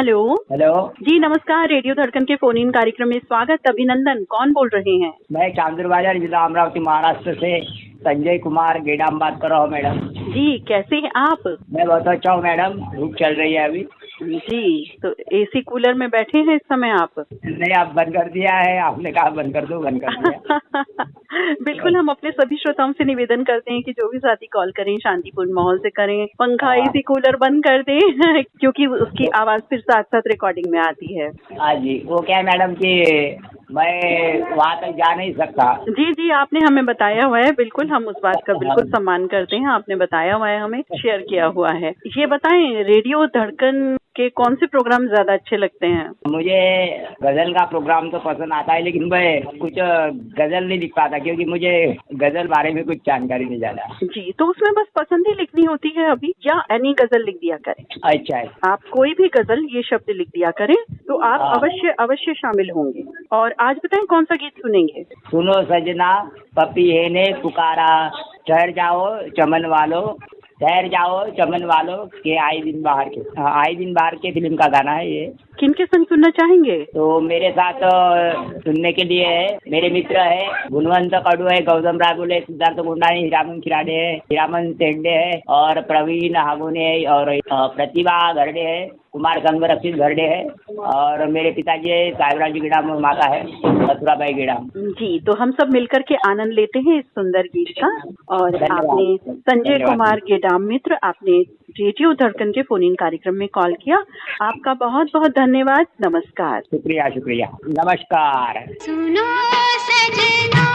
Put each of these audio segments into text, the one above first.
Hello. Hello जी नमस्कार, radio धड़कन के फोन इन कार्यक्रम में स्वागत। अभिनंदन, कौन बोल रहे हैं? मैं चांदूर बाजार जिला अमरावती महाराष्ट्र से संजय कुमार गेडाम बात कर रहा हूँ मैडम। जी कैसे हैं आप? मैं बहुत अच्छा हूँ मैडम, धूप चल रही है अभी। जी तो एसी कूलर में बैठे हैं इस समय आप? नहीं, आप बंद कर दिया है, आपने कहा बंद कर दो, बंद कर दिया। बिल्कुल, हम अपने सभी श्रोताओं से निवेदन करते हैं कि जो भी साथी कॉल करें शांतिपूर्ण माहौल से करें, पंखा एसी कूलर बंद कर दें क्योंकि उसकी आवाज फिर साथ साथ रिकॉर्डिंग में आती है। हाँ जी, वो क्या है मैडम कि मैं वहाँ तक जा नहीं सकता। जी जी, आपने हमें बताया हुआ है, बिल्कुल हम उस बात का बिल्कुल सम्मान करते हैं। आपने बताया हुआ है, हमें शेयर किया हुआ है। ये बताएं, रेडियो धड़कन के कौन से प्रोग्राम ज्यादा अच्छे लगते हैं? मुझे गजल का प्रोग्राम तो पसंद आता है, लेकिन मैं कुछ गजल नहीं लिख पाता क्योंकि मुझे गजल बारे में कुछ जानकारी नहीं ज्यादा। जी, तो उसमें बस पसंद ही लिखनी होती है अभी, या एनी गजल लिख दिया करें। अच्छा है। आप कोई भी गजल ये शब्द लिख दिया करें तो आप अवश्य अवश्य शामिल होंगे। और आज बताएं कौन सा गीत सुनेंगे? सुनो सजना पपीहे ने पुकारा, ठहर जाओ चमन वालों, ठहर जाओ चमन वालों के आए दिन बाहर के। आए दिन बाहर के फिल्म का गाना है ये। किनके संग सुनना चाहेंगे? तो मेरे साथ सुनने के लिए है, मेरे मित्र है गुणवंत कडू है, गौतम रागुले, सिद्धार्थ गुंडानी, हीरामन खिराडे है, हीरामन तेंडे है, और प्रवीण हागुने है, और प्रतिभा घरडे है, कुमार संगरक्षित घरडे है, और मेरे पिताजी है साहेबराज गिडाम, माता है मथुराबाई गिडाम। जी, तो हम सब मिलकर के आनंद लेते हैं इस सुंदर गीत का। और आपने संजय कुमार गेडाम मित्र, आपने रेडियो धड़कन के फोन इन कार्यक्रम में कॉल किया, आपका बहुत बहुत धन्यवाद। नमस्कार। शुक्रिया शुक्रिया, नमस्कार। सुनो सजना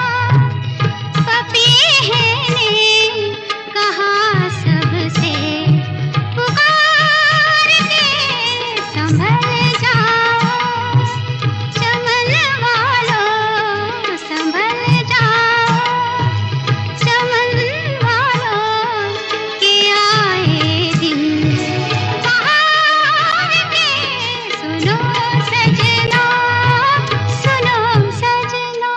पपीहे ने कहा सबसे पुकार के संभल जाओ, चमन वालों संभल जाओ, चमन वालों के आए दिन बाहर के। सुनो सजना, सुनो सजना।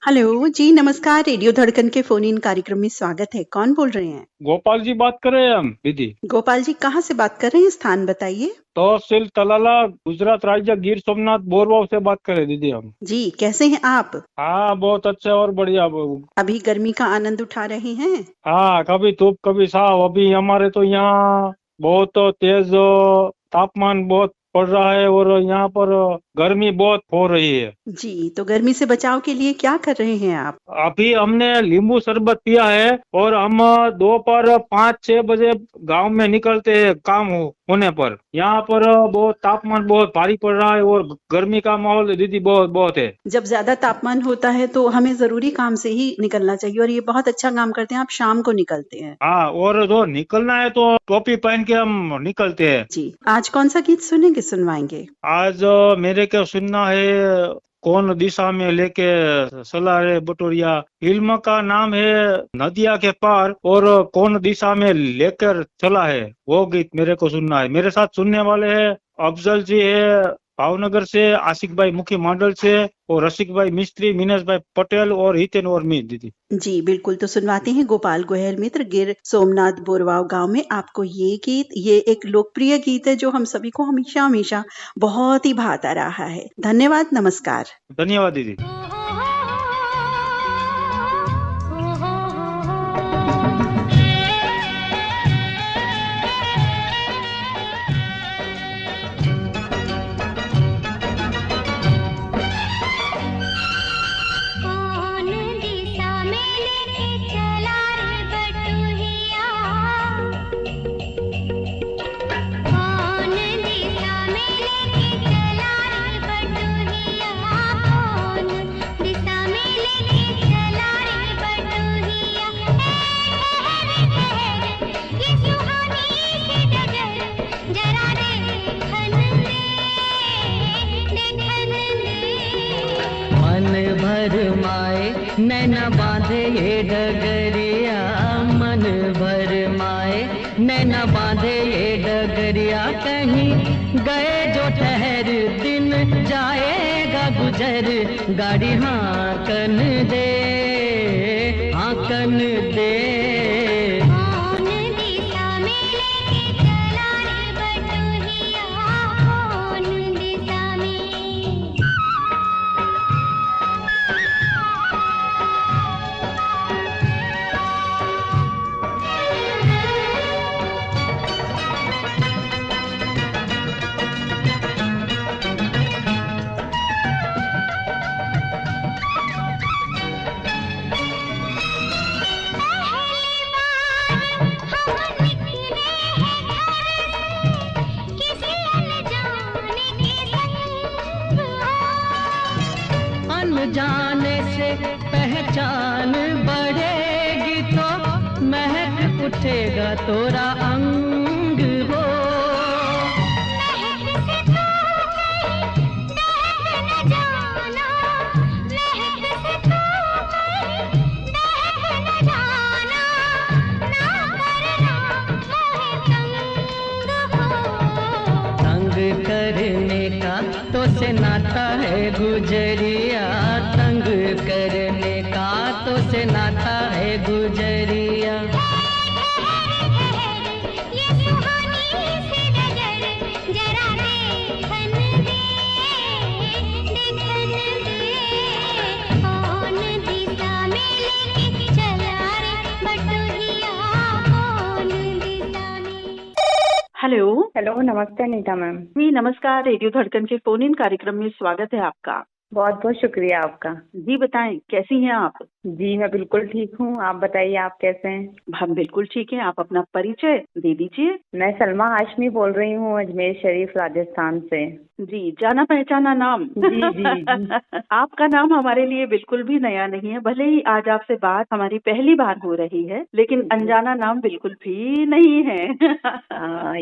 हेलो जी, नमस्कार। रेडियो धड़कन के फोन इन कार्यक्रम में स्वागत है। कौन बोल रहे हैं? गोपाल जी बात कर रहे हैं हम दीदी। गोपाल जी कहाँ से बात कर रहे हैं? स्थान बताइए। तहसील तलाला, गुजरात राज्य, गिर सोमनाथ बोरवाव से बात कर रहे हैं दीदी हम। जी, कैसे हैं आप? हाँ, बहुत अच्छा और बढ़िया। अभी गर्मी का आनंद उठा रहे हैं? हाँ, कभी धूप कभी छाव। अभी हमारे तो यहाँ बहुत तेज तापमान बहुत पड़ रहा है और यहाँ पर गर्मी बहुत हो रही है। जी, तो गर्मी से बचाव के लिए क्या कर रहे हैं आप? अभी हमने नींबू शरबत पिया है और हम दोपहर 5-6 बजे गांव में निकलते हैं काम होने पर। यहाँ पर बहुत तापमान बहुत भारी पड़ रहा है और गर्मी का माहौल दीदी बहुत बहुत है। जब ज्यादा तापमान होता है तो हमें जरूरी काम से ही निकलना चाहिए और ये बहुत अच्छा काम करते हैं आप, शाम को निकलते हैं। हाँ, और जो निकलना है तो टोपी पहन के हम निकलते हैं। जी, आज कौन सा गीत सुनेंगे, सुनवाएंगे? आज मेरे को सुनना है कौन दिशा में लेके चला रे बटोरिया। फिल्म का नाम है नदिया के पार और कौन दिशा में लेकर चला है, वो गीत मेरे को सुनना है। मेरे साथ सुनने वाले हैं अफजल जी है भावनगर से, आशिक भाई मुखी मंडल से और रसिक भाई मिस्त्री, मीनाश भाई पटेल और हितेन और मी दीदी। जी बिल्कुल, तो सुनवाते हैं गोपाल गोयल मित्र, गिर सोमनाथ बोरवाव गांव में आपको ये गीत। ये एक लोकप्रिय गीत है जो हम सभी को हमेशा हमेशा बहुत ही भाता रहा है। धन्यवाद, नमस्कार। धन्यवाद दीदी। कौन दिशा में लेके चला रे बटुहिया, कौन दिशा में लेके चला रे बटुहिया, कौन दिशा में लेके चला रे बटुहिया। ठहर ठहर ये सुहानी सी डगर, जरा देखन दे, देखन दे। मन भर माए नैना बांधे ये डगरिया, मन भर माए नैना बांधे ये डगरिया। कहीं गए जो ठहर दिन जाएगा गुजर, गाड़ी हाँकन दे, हाँकन दे। कौन दिशा में लेके चला रे बटुहिया, कौन दिशा में। पहली बार हम निकले हैं घर से, किसी अनजाने के संग हो। अनजाने से पहचान बढ़ेगी तो महक उठेगा तोरा अंग हो। महक से तू कहीं दहक न जाना, महक से तू कहीं दहक न जाना, ना करना मोहे तंग हो। तंग करने का तो से नाता है गुजरिया, तंग करने का तो से नाता है गुजरिया। ये सुहानी सी डगर, जरा देखन दे, देखन दे। कौन दिशा में लेके चला रे बटुहिया, कौन दिशा में। हेलो हेलो, नमस्ते अनीता मैम। जी, नमस्कार। रेडियो धड़कन के फोन इन कार्यक्रम में स्वागत है आपका। बहुत बहुत शुक्रिया आपका। जी बताएं, कैसी हैं आप? जी मैं बिल्कुल ठीक हूँ, आप बताइए आप कैसे हैं? हम बिल्कुल ठीक हैं। आप अपना परिचय दे दीजिए। मैं सलमा हाशमी बोल रही हूँ, अजमेर शरीफ राजस्थान से। जी, जाना पहचाना नाम। जी, जी। आपका नाम हमारे लिए बिल्कुल भी नया नहीं है। भले ही आज आपसे बात हमारी पहली बार हो रही है, लेकिन अनजाना नाम बिल्कुल भी नहीं है।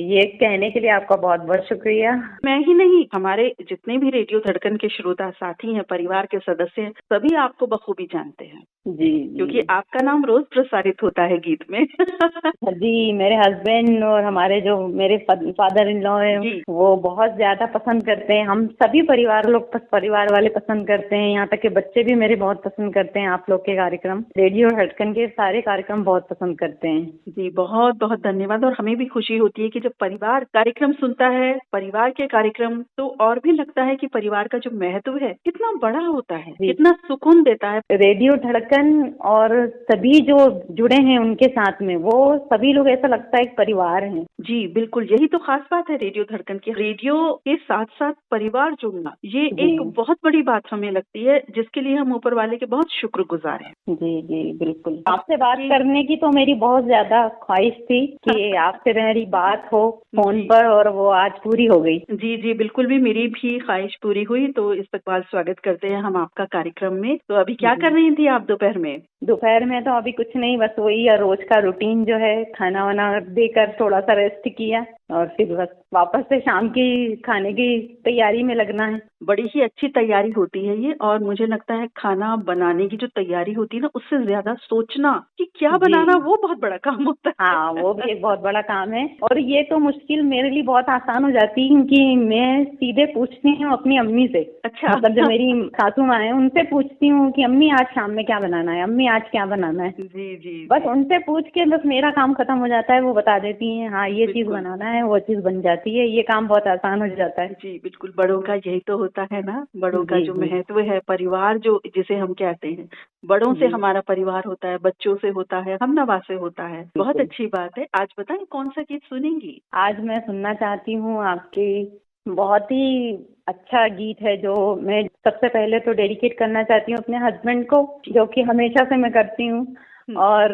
ये कहने के लिए आपका बहुत बहुत शुक्रिया। मैं ही नहीं, हमारे जितने भी रेडियो धड़कन के श्रोता साथी साथी हैं, परिवार के सदस्य हैं, सभी आपको बखूबी जानते हैं जी क्योंकि आपका नाम रोज प्रसारित होता है गीत में। जी, मेरे हस्बैंड और हमारे जो मेरे फादर इन लॉ है जी। वो बहुत ज्यादा पसंद करते हैं। हम सभी परिवार वाले पसंद करते हैं, यहाँ तक के बच्चे भी मेरे बहुत पसंद करते हैं आप लोग के कार्यक्रम। रेडियो धड़कन के सारे कार्यक्रम बहुत पसंद करते हैं। जी, बहुत बहुत धन्यवाद। और हमें भी खुशी होती है कि जब परिवार कार्यक्रम सुनता है, परिवार के कार्यक्रम, तो और भी लगता है कि परिवार का जो महत्व है कितना बड़ा होता है, जी। कितना सुकून देता है। रेडियो धड़कन और सभी जो जुड़े हैं उनके साथ में, वो सभी लोग ऐसा लगता है एक परिवार हैं। जी बिल्कुल, यही तो खास बात है रेडियो धड़कन की। रेडियो के साथ साथ परिवार जुड़ना, ये जी। एक बहुत बड़ी बात हमें लगती है, जिसके लिए हम ऊपर वाले के बहुत शुक्रगुजार हैं। जी जी बिल्कुल। आपसे बात करने की तो मेरी बहुत ज्यादा ख्वाहिश थी कि आपसे मेरी बात हो फोन पर, और वो आज पूरी हो गई। जी जी बिल्कुल, भी मेरी भी ख्वाहिश पूरी हुई। तो इस्तकबाल स्वागत करते हैं हम आपका कार्यक्रम में। तो अभी क्या कर रही थी आप दोपहर में? दोपहर में तो अभी कुछ नहीं, बस वही रोज का रूटीन जो है, खाना वाना देकर थोड़ा सा रेस्ट किया और फिर बस वापस से शाम की खाने की तैयारी में लगना है। बड़ी ही अच्छी तैयारी होती है ये, और मुझे लगता है खाना बनाने की जो तैयारी होती है ना, उससे ज्यादा सोचना कि क्या जी। बनाना, वो बहुत बड़ा काम होता है। हाँ, वो भी एक बहुत बड़ा काम है। और ये तो मुश्किल मेरे लिए बहुत आसान हो जाती है क्योंकि मैं सीधे पूछती हूँ अपनी अम्मी से। अच्छा। मतलब जो मेरी सासू माँ है उनसे पूछती हूँ कि अम्मी आज शाम में क्या बनाना है, अम्मी आज क्या बनाना है। जी जी बस उनसे पूछ के बस मेरा काम खत्म हो जाता है। वो बता देती हैं हाँ ये चीज बिल्कुल। बनाना है, वो चीज बन जाती है। ये काम बहुत आसान हो जाता है। जी बिल्कुल, बड़ों का यही तो होता है ना, बड़ों का जी, जो जी। महत्व है, परिवार जो जिसे हम कहते हैं, बड़ों से जी। हमारा परिवार होता है, बच्चों से होता है, हम नवा से होता है। बहुत बिल्कुल। अच्छी बात है। आज बताएं कौन सा गीत सुनेंगी? आज मैं सुनना चाहती हूँ आपकी बहुत ही अच्छा गीत है जो मैं सबसे पहले तो डेडिकेट करना चाहती हूँ अपने हस्बैंड को, जो कि हमेशा से मैं करती हूँ, और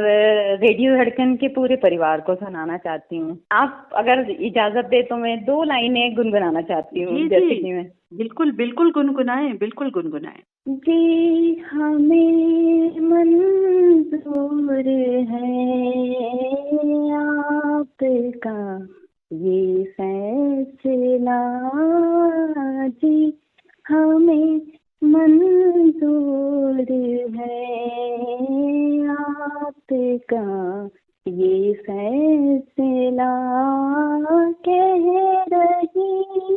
रेडियो धड़कन के पूरे परिवार को सुनाना चाहती हूँ। आप अगर इजाजत दे तो मैं 2 लाइनें गुनगुनाना चाहती हूँ। जी जैसे जी कि मैं बिल्कुल बिल्कुल गुनगुनाएं, बिल्कुल गुनगुनाएं। जी हमें मंजूर है आपका ये फैसला, जी हमें मंजूर है आपका ये फैसला, कह रही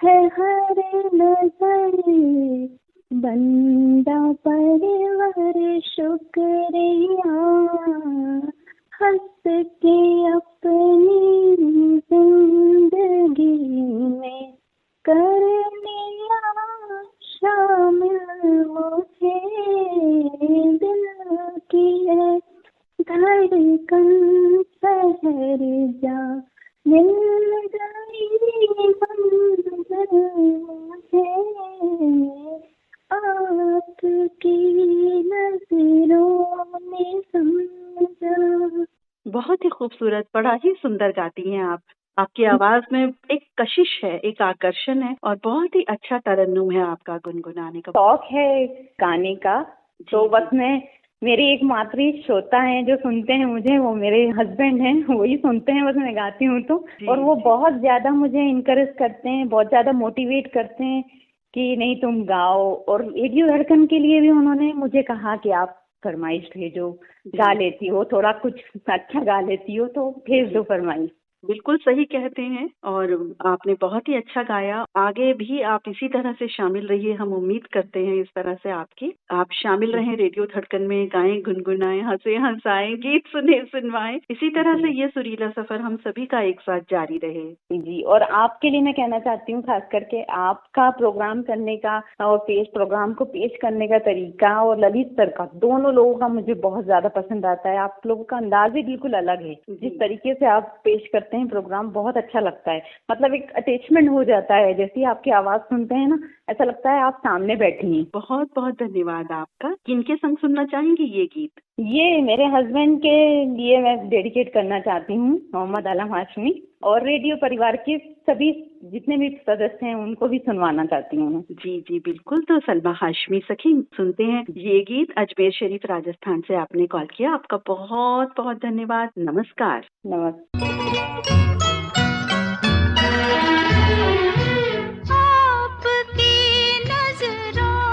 है हर नजर बंदा परवर शुक्रिया, हंस के अपनी जिंदगी में कर लिया शामिल मुझे, दिल की है धड़कन ठहर जा, मिल गई मंजिल मुझे, आपकी नजरों ने समझा। बहुत ही खूबसूरत, बड़ा ही सुंदर गाती हैं आप। आपकी आवाज में एक कशिश है, एक आकर्षण है, और बहुत ही अच्छा तरन्नुम है आपका गुनगुनाने का। शौक है गाने का, तो बस मैं मेरे एक मातृ श्रोता हैं जो सुनते हैं मुझे, वो मेरे हस्बैंड हैं, वही सुनते हैं बस मैं गाती हूँ तो। और वो बहुत ज्यादा मुझे इनकरेज करते हैं, बहुत ज्यादा मोटिवेट करते हैं कि नहीं तुम गाओ। और रेडियो धड़कन के लिए भी उन्होंने मुझे कहा कि आप फरमाइश भेजो, गा लेती हो, थोड़ा कुछ अच्छा गा लेती हो तो भेज दो फरमाइश। बिल्कुल सही कहते हैं, और आपने बहुत ही अच्छा गाया। आगे भी आप इसी तरह से शामिल रहिए, हम उम्मीद करते हैं इस तरह से आप शामिल रहें रेडियो धड़कन में, गाएं, गुनगुनाएं, हंसे हंसाएं, गीत सुने सुनवाएं। इसी तरह से ये सुरीला सफर हम सभी का एक साथ जारी रहे। जी, और आपके लिए मैं कहना चाहती हूँ खास करके आपका प्रोग्राम करने का और प्रोग्राम को पेश करने का तरीका और ललित सर का, दोनों लोगों का मुझे बहुत ज्यादा पसंद आता है। आप लोगों का अंदाज ही बिल्कुल अलग है, जिस तरीके से आप पेश करते हैं प्रोग्राम बहुत अच्छा लगता है। मतलब एक अटैचमेंट हो जाता है, जैसे ही आपकी आवाज सुनते हैं ना, ऐसा लगता है आप सामने बैठी हैं। बहुत बहुत धन्यवाद आपका। किनके संग सुनना चाहेंगी ये गीत? ये मेरे हस्बैंड के लिए मैं डेडिकेट करना चाहती हूँ, मोहम्मद आलम हाशमी, और रेडियो परिवार के सभी जितने भी सदस्य हैं उनको भी सुनवाना चाहती हूँ। जी जी बिल्कुल। तो सलमा हाशमी सखी सुनते हैं ये गीत। अजमेर शरीफ राजस्थान से आपने कॉल किया, आपका बहुत बहुत धन्यवाद। नमस्कार। नमस्कार। आपकी नजरों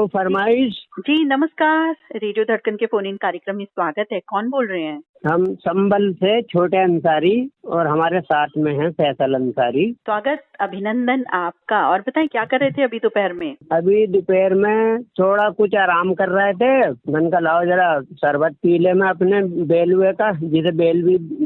हेलो, फरमाइश। जी नमस्कार, रेडियो धड़कन के फोन इन कार्यक्रम में स्वागत है। कौन बोल रहे हैं? हम संबल से छोटे अंसारी और हमारे साथ में हैं फैसल अंसारी। स्वागत, अभिनंदन आपका। और बताएं क्या कर रहे थे अभी दोपहर में? अभी दोपहर में थोड़ा कुछ आराम कर रहे थे। मन का लाओ जरा शरबत पी ले में अपने बेलुए का, जिसे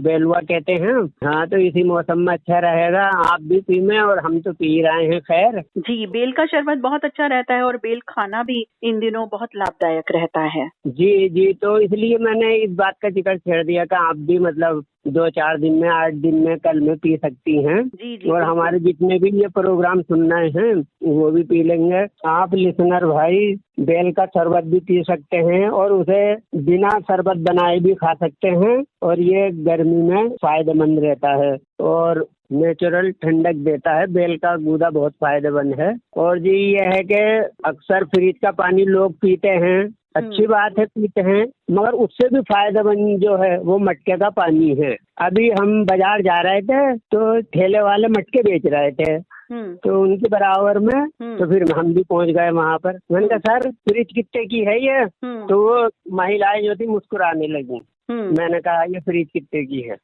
बेलुआ कहते हैं। हाँ, तो इसी मौसम में अच्छा रहेगा। आप भी पी में और हम तो पी रहे हैं। खैर जी, बेल का शरबत बहुत अच्छा रहता है और बेल खाना भी इन दिनों बहुत लाभदायक रहता है। जी जी, तो इसलिए मैंने इस बात का जिक्र छेड़ दिया कि आप भी मतलब 2-4 दिन में, 8 दिन में, कल में पी सकती हैं। जी जी, और हमारे जितने भी ये प्रोग्राम सुनना है वो भी पी लेंगे। आप लिसनर भाई बेल का शरबत भी पी सकते हैं और उसे बिना शरबत बनाए भी खा सकते हैं। और ये गर्मी में फायदेमंद रहता है और नेचुरल ठंडक देता है। बेल का गूदा बहुत फायदेमंद है। और जी ये है कि अक्सर फ्रिज का पानी लोग पीते हैं, अच्छी बात है, पीते हैं, मगर उससे भी फायदेमंद जो है वो मटके का पानी है। अभी हम बाजार जा रहे थे तो ठेले वाले मटके बेच रहे थे, तो उनके बराबर में तो फिर हम भी पहुंच गए वहां पर। मैंने कहा सर फ्रिज कितने की है ये? तो वो महिलाएं जो थी मुस्कुराने लगी। मैंने कहा ये फ्रिज कितने की है?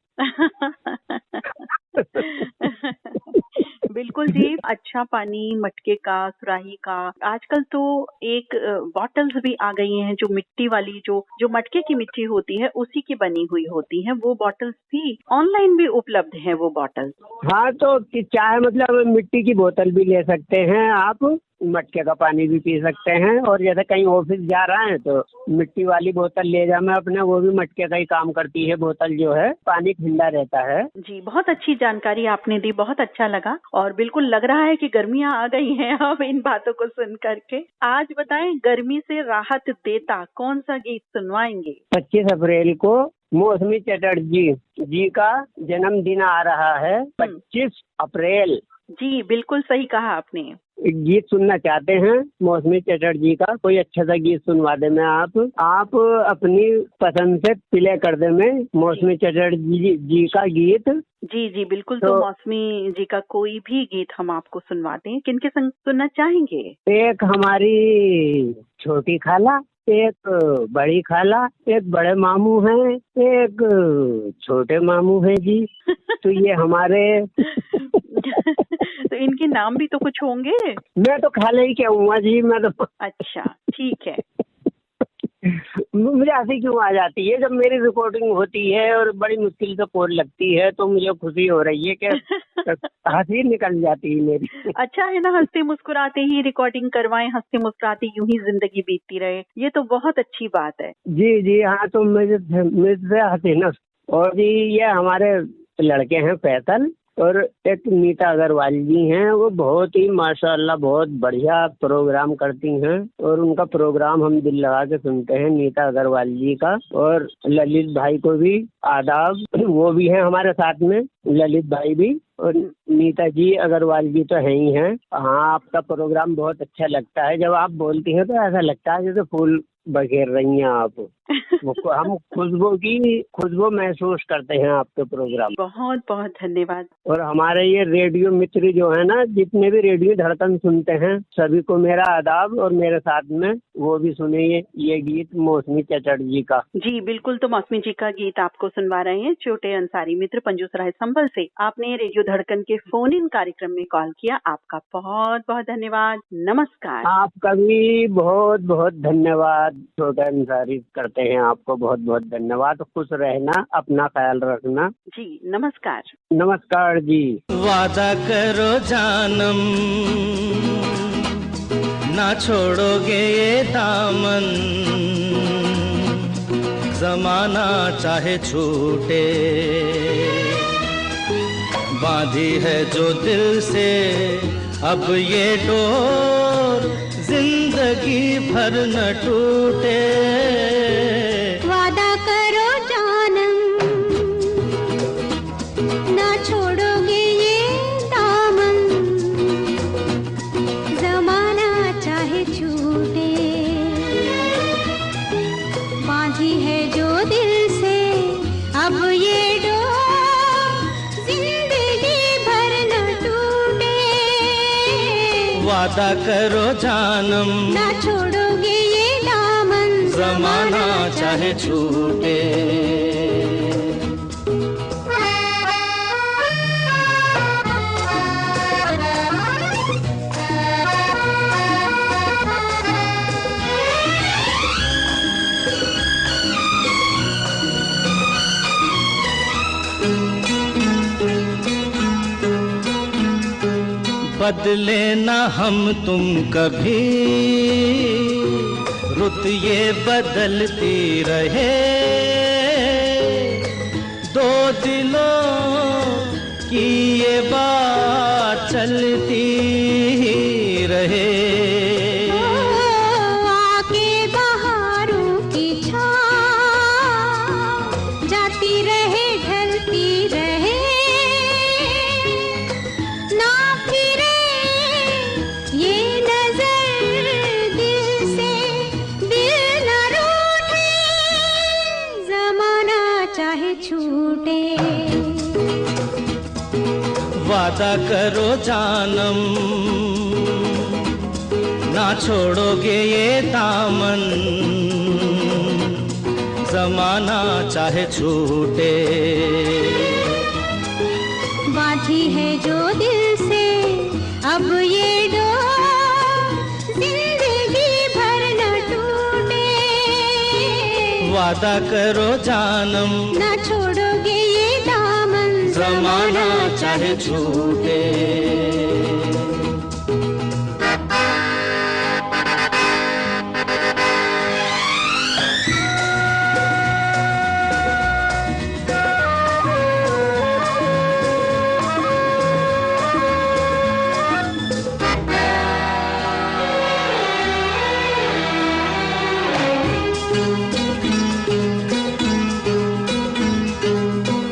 बिल्कुल जी, अच्छा पानी मटके का, सुराही का। आजकल तो एक बॉटल्स भी आ गई हैं जो मिट्टी वाली, जो मटके की मिट्टी होती है उसी की बनी हुई होती है। वो बॉटल्स भी ऑनलाइन भी उपलब्ध है वो बॉटल्स। हाँ, तो चाहे मतलब मिट्टी की बोतल भी ले सकते हैं आप, मटके का पानी भी पी सकते हैं। और जैसे कहीं ऑफिस जा रहे हैं तो मिट्टी वाली बोतल ले जा में अपने, वो भी मटके का ही काम करती है बोतल जो है, पानी ठंडा रहता है। जी, बहुत अच्छी जानकारी आपने दी, बहुत अच्छा लगा। और बिल्कुल लग रहा है कि गर्मियां आ गई हैं अब इन बातों को सुन करके। आज बताएं, गर्मी से राहत देता कौन सा गीत सुनवाएंगे? 25 अप्रैल को मौसमी चटर्जी जी का जन्मदिन आ रहा है। 25 अप्रैल। जी बिल्कुल सही कहा आपने। एक गीत सुनना चाहते हैं मौसमी चटर्जी का, कोई अच्छा सा गीत सुनवा दे में आप अपनी पसंद से प्ले कर दे में मौसमी चटर्जी जी का गीत। जी जी बिल्कुल, तो मौसमी जी का कोई भी गीत हम आपको सुनवा दें। किनके संग सुनना चाहेंगे? एक हमारी छोटी खाला, एक बड़ी खाला, एक बड़े मामू हैं, एक छोटे मामू हैं जी। तो ये हमारे तो इनके नाम भी तो कुछ होंगे। मैं तो खाले ही कहूँगा जी, मैं तो। अच्छा ठीक है। मुझे हंसी क्यों आ जाती है जब मेरी रिकॉर्डिंग होती है और बड़ी मुश्किल से कॉल लगती है, तो मुझे खुशी हो रही है कि हंसी निकल जाती है मेरी। अच्छा है ना, हंसते मुस्कुराते ही रिकॉर्डिंग करवाएं, हंसते मुस्कुराते यूं ही जिंदगी बीतती रहे, ये तो बहुत अच्छी बात है। जी जी हाँ, तो मुझे हंसी ना। और जी ये हमारे लड़के हैं फैसल और एक नीता अग्रवाल जी हैं, वो बहुत ही माशाल्लाह बहुत बढ़िया प्रोग्राम करती हैं और उनका प्रोग्राम हम दिल लगा के सुनते हैं, नीता अग्रवाल जी का। और ललित भाई को भी आदाब, वो भी हैं हमारे साथ में, ललित भाई भी। और नीता जी अग्रवाल जी तो है ही हैं। हाँ, आपका प्रोग्राम बहुत अच्छा लगता है। जब आप बोलती हैं तो ऐसा लगता है जैसे फूल बखेर रही हैं आप। हम खुशबू महसूस करते हैं आपके प्रोग्राम। बहुत बहुत धन्यवाद। और हमारे ये रेडियो मित्र जो है ना, जितने भी रेडियो धड़कन सुनते हैं, सभी को मेरा आदाब। और मेरे साथ में वो भी सुनिए ये गीत मौसमी चटर्जी का। जी बिल्कुल, तो मौसमी जी का गीत आपको सुनवा रहे हैं छोटे अंसारी मित्र पंजूसराय संभल से। आपने रेडियो धड़कन के फोन इन कार्यक्रम में कॉल किया, आपका बहुत बहुत धन्यवाद। नमस्कार। आपका भी बहुत बहुत धन्यवाद। छोटे अंसारी करते हैं आपको बहुत बहुत धन्यवाद। खुश रहना, अपना ख्याल रखना। जी नमस्कार। नमस्कार जी। वादा करो जानम ना छोड़ोगे ये दामन, जमाना चाहे छूटे, बांधी है जो दिल से अब ये डोर, जिंदगी भर न टूटे। वादा करो जानम ना छोड़ोगे ये दामन, जमाना चाहे छूटे, बांधी है जो दिल से अब ये डोर, जिंदगी भर न टूटे। वादा करो जानम ना छोड़ोगे ये दामन, जमाना चाहे छूटे। बदले ना हम तुम कभी, रुत ये बदलती रहे, दो दिलों की ये बात चलती ही रहे। आके बहारों की छाँव जाती रहे, ढलती रहे, ना फिरे ये नजर दिल से, दिल न रूठे, जमाना चाहे छूटे। वादा करो जानम ना छोड़ोगे ये दामन, जमाना चाहे छूटे। बांधी है जो दिल से अब ये डोर, जिंदगी भर न टूटे। वादा करो जानम न छोड़ोगे ये दामन, जमाना चाहे छूटे।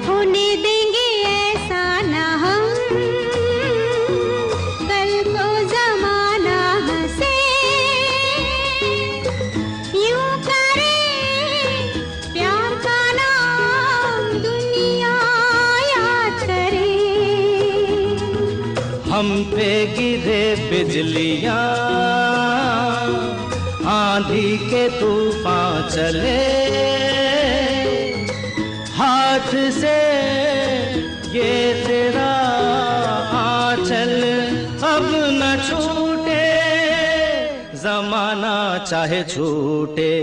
होने देंगे ऐसा न हम, कल को जमाना हंसे, यूं करे प्यार का नाम दुनिया याद करे। हम पे गिरे बिजलियां, आंधी के तूफान चले, हाथ से ये तेरा आंचल अब न छूटे, जमाना चाहे छूटे।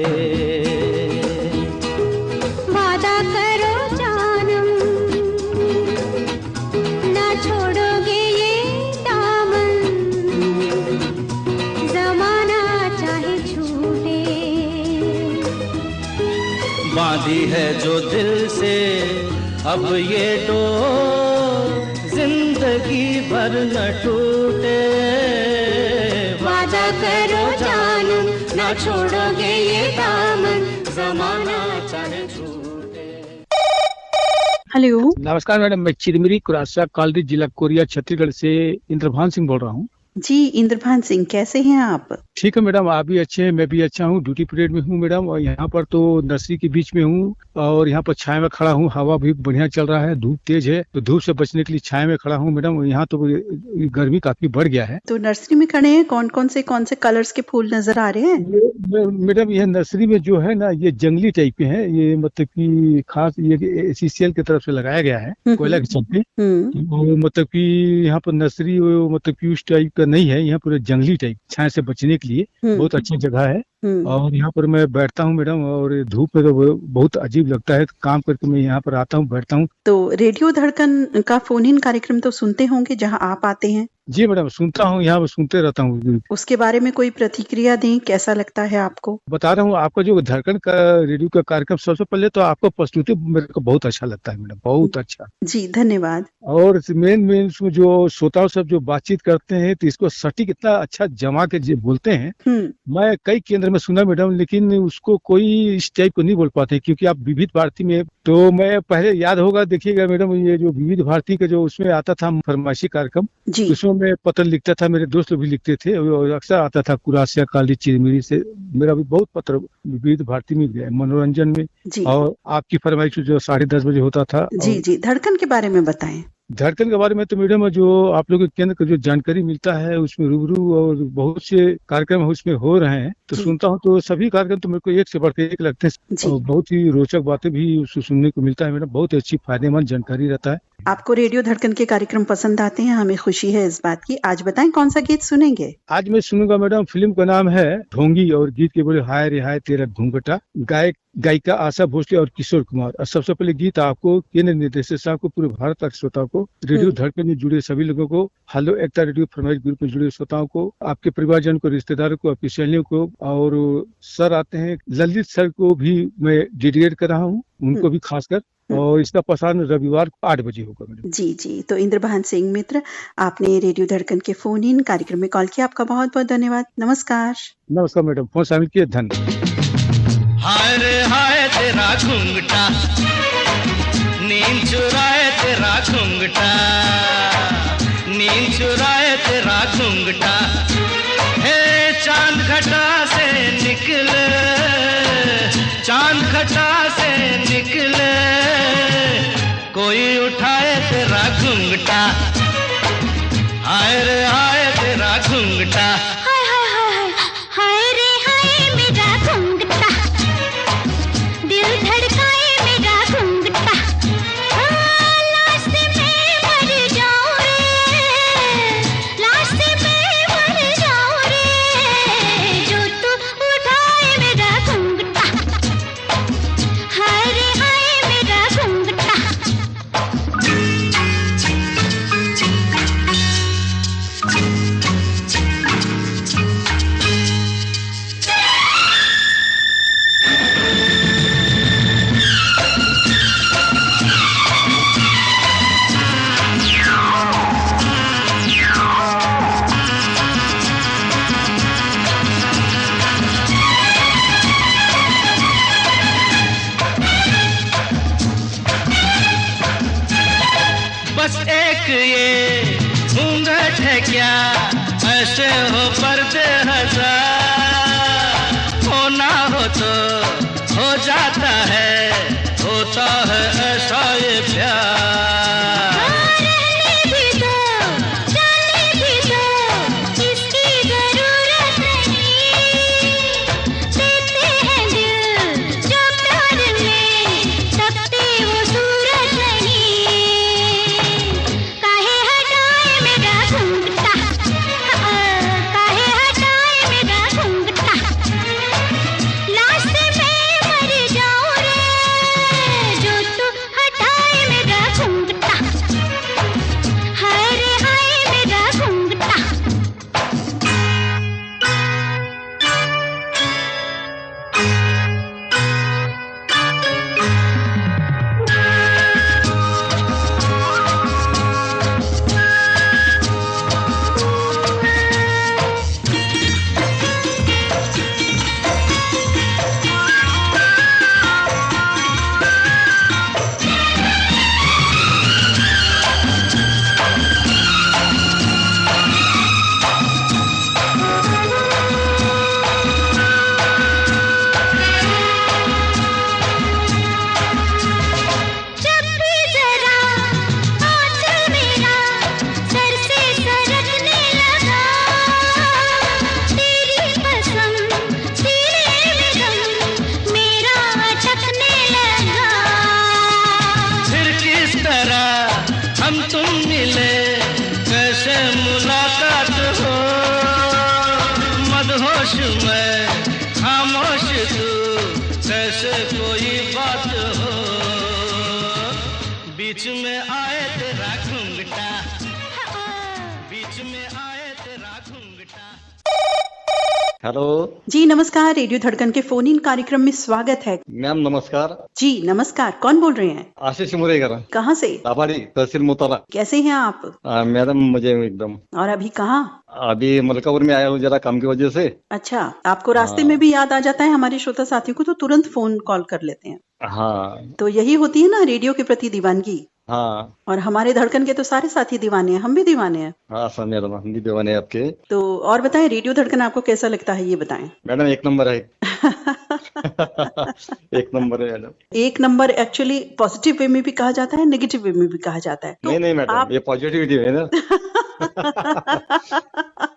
वादा करो जानम ना छोड़ोगे ये दामन, जमाना चाहे छूटे। बांधी है जो दिल से अब ये डोर, जिंदगी भर न टूटे। वादा करो जानम ना छोड़ोगे ये दामन, जमाना चाहे छूटे। हेलो। नमस्कार मैडम, मैं चिरमिरी कुरासा कॉलोनी जिला कोरिया छत्तीसगढ़ से इंद्रभान सिंह बोल रहा हूँ। जी इंद्रभान सिंह, कैसे हैं आप? ठीक है मैडम, आप भी अच्छे हैं, मैं भी अच्छा हूँ। ड्यूटी पीरियड में हूँ मैडम, और यहाँ पर तो नर्सरी के बीच में हूँ, और यहाँ पर छाया में खड़ा हूँ। हवा भी बढ़िया चल रहा है, धूप तेज है, तो धूप से बचने के लिए छाया में खड़ा हूँ मैडम। यहाँ तो गर्मी काफी बढ़ गया है। तो नर्सरी में खड़े हैं, कौन कौन से कलर्स के फूल नजर आ रहे हैं? मैडम यह नर्सरी में जो है ना, ये जंगली टाइप के हैं। ये मतलब कि खास ये CCL की तरफ से लगाया गया है, कोयला के चलते। वो मतलब कि यहाँ पर नर्सरी मतलब कि उस टाइप का नहीं है, यहाँ पर जंगली टाइप, छाया से बचने के लिए बहुत अच्छी जगह है। और यहाँ पर मैं बैठता हूँ मैडम, और धूप में तो बहुत अजीब लगता है, काम करके मैं यहाँ पर आता हूँ, बैठता हूँ। तो रेडियो धड़कन का फोन इन कार्यक्रम तो सुनते होंगे जहाँ आप आते हैं? जी मैडम, सुनता हूँ, यहाँ पर सुनते रहता हूँ। उसके बारे में कोई प्रतिक्रिया दें, कैसा लगता है आपको? बता रहा हूँ, आपका जो धड़कन का रेडियो का कार्यक्रम, सबसे पहले तो आपका प्रस्तुति मेरे को बहुत अच्छा लगता है मैडम, बहुत अच्छा। जी धन्यवाद। और मेन इसमें जो श्रोताओं सब जो बातचीत करते हैं, तो इसको सटीक इतना अच्छा जमा के जो बोलते हैं। मैं कई केंद्र में सुना मैडम, लेकिन उसको कोई इस टाइप को नहीं बोल पाते, क्योंकि आप विविध भारती में, तो मैं पहले याद होगा, देखिएगा मैडम, ये जो विविध भारती का जो उसमें आता था फरमाइशी कार्यक्रम, उसमें मैं पत्र लिखता था, मेरे दोस्त लोग भी लिखते थे, और अक्सर आता था कुरासिया काली चिरमिरी से। मेरा भी बहुत पत्र विविध भारती में गया, मनोरंजन में। और आपकी फरमाइश जो 10:30 बजे होता था। जी धड़कन के बारे में बताएं। धड़कन के बारे में तो मैडम जो आप लोगों के केंद्र का जो जानकारी मिलता है उसमें रूबरू और बहुत से कार्यक्रम उसमें हो रहे हैं, तो सुनता हूँ तो सभी कार्यक्रम तो मेरे को एक से बढ़ के एक लगते हैं और बहुत ही रोचक बातें भी उसको सुनने को मिलता है मैडम। बहुत अच्छी फायदेमंद जानकारी रहता है। आपको रेडियो धड़कन के कार्यक्रम पसंद आते हैं, हमें खुशी है इस बात की। आज बताएं कौन सा गीत सुनेंगे? आज मैं सुनूंगा मैडम, फिल्म का नाम है ढोंगी और गीत के बोले हाय रे हाय तेरा घूंघटा। गायिका आशा भोसले और किशोर कुमार। और सबसे पहले गीत आपको केंद्र निदेशक साहब को, पूरे भारत तक श्रोताओं को, रेडियो धड़कन में जुड़े सभी लोगों को, हेलो एकता रेडियो फरमाइश ग्रुप में जुड़े श्रोताओं को, आपके परिवारजन को, रिश्तेदारों को, आपकी सहेलियों को, और सर आते हैं ललित सर को भी मैं डेडिकेट कर रहा हूँ, उनको भी खासकर। और इसका प्रसारण रविवार को 8 बजे होगा मैडम। जी। तो इंद्रभान सिंह मित्र, आपने रेडियो धड़कन के फोन इन कार्यक्रम में कॉल किया, आपका बहुत बहुत धन्यवाद। नमस्कार। नमस्कार मैडम, फोन शामिल किए, धन्यवाद। हाय रे हाय तेरा घूंघटा, नींद चुराए तेरा घूंघटा, नींद चुराए तेरा घूंघटा, हे चांद घटा से निकले, चांद घटा से निकले, कोई उठाए तेरा घूंघटा, हाय रे हाय तेरा घूंघटा। हाय हाय हाय हाय रे हाय मेरा घूंघटा, दिल धड़काए मेरा घूंघटा, लाश से मैं मर जाऊं रे, लाश से मैं मर जाऊं रे, जो तू उठाए मेरा घूंघटा, हाय रे हाय मेरा घूंघटा। बस एक ये घूंघट है क्या, ऐसे हो पर्दे हजार, होना हो तो हो जाता है, होता है ऐसा ये प्यार। रहने भी दो, जाने भी दो, इसकी जरूरत नहीं, देते हैं दिल जो प्यार में, तपती वो सूरत नहीं, काहे हटाए मेरा घूंघटा, काहे हटाए मेरा घूंघटा, लाश से मैं मर जाऊं रे, जो तू हटाए मेरा घूंघटा, हाय रे हाय मेरा घूंघटा। जब भी जरा आंचल मेरा सर से सरकने लगा, तेरी पसंद सीने में दम मेरा अटकने लगा। फिर किस तरह हम तुम मिले, कैसे मुलाकात हो, मदहोश में खामोश तू, कैसे कोई बात हो, बीच में आए तेरा घूंघटा, बीच में आए तेरा घूंघटा। हेलो जी नमस्कार, रेडियो धड़कन के फोन इन कार्यक्रम में स्वागत है। मैम, नमस्कार। जी नमस्कार, कौन बोल रहे हैं? आशीष मुरेगर, कहाँ से? लापाड़ी तहसील मोताला। कैसे हैं आप? मैडम मुझे एकदम और अभी कहाँ? अभी मलकापुर में आया हूँ जरा काम की वजह से। अच्छा, आपको रास्ते में भी याद आ जाता है हमारे श्रोता साथियों को तो तुरंत फोन कॉल कर लेते हैं। हाँ तो यही होती है ना रेडियो के प्रति दीवानगी। हाँ और हमारे धड़कन के तो सारे साथी दीवाने हैं, हम भी दीवाने हैं। हाँ सर, मैडम हम भी दीवाने हैं आपके। तो और बताएं, रेडियो धड़कन आपको कैसा लगता है ये बताएं। मैडम एक नंबर है। एक नंबर है मैडम। एक नंबर एक्चुअली पॉजिटिव वे में भी कहा जाता है, नेगेटिव वे में भी कहा जाता है। नहीं नहीं मैडम, ये पॉजिटिविटी है ना।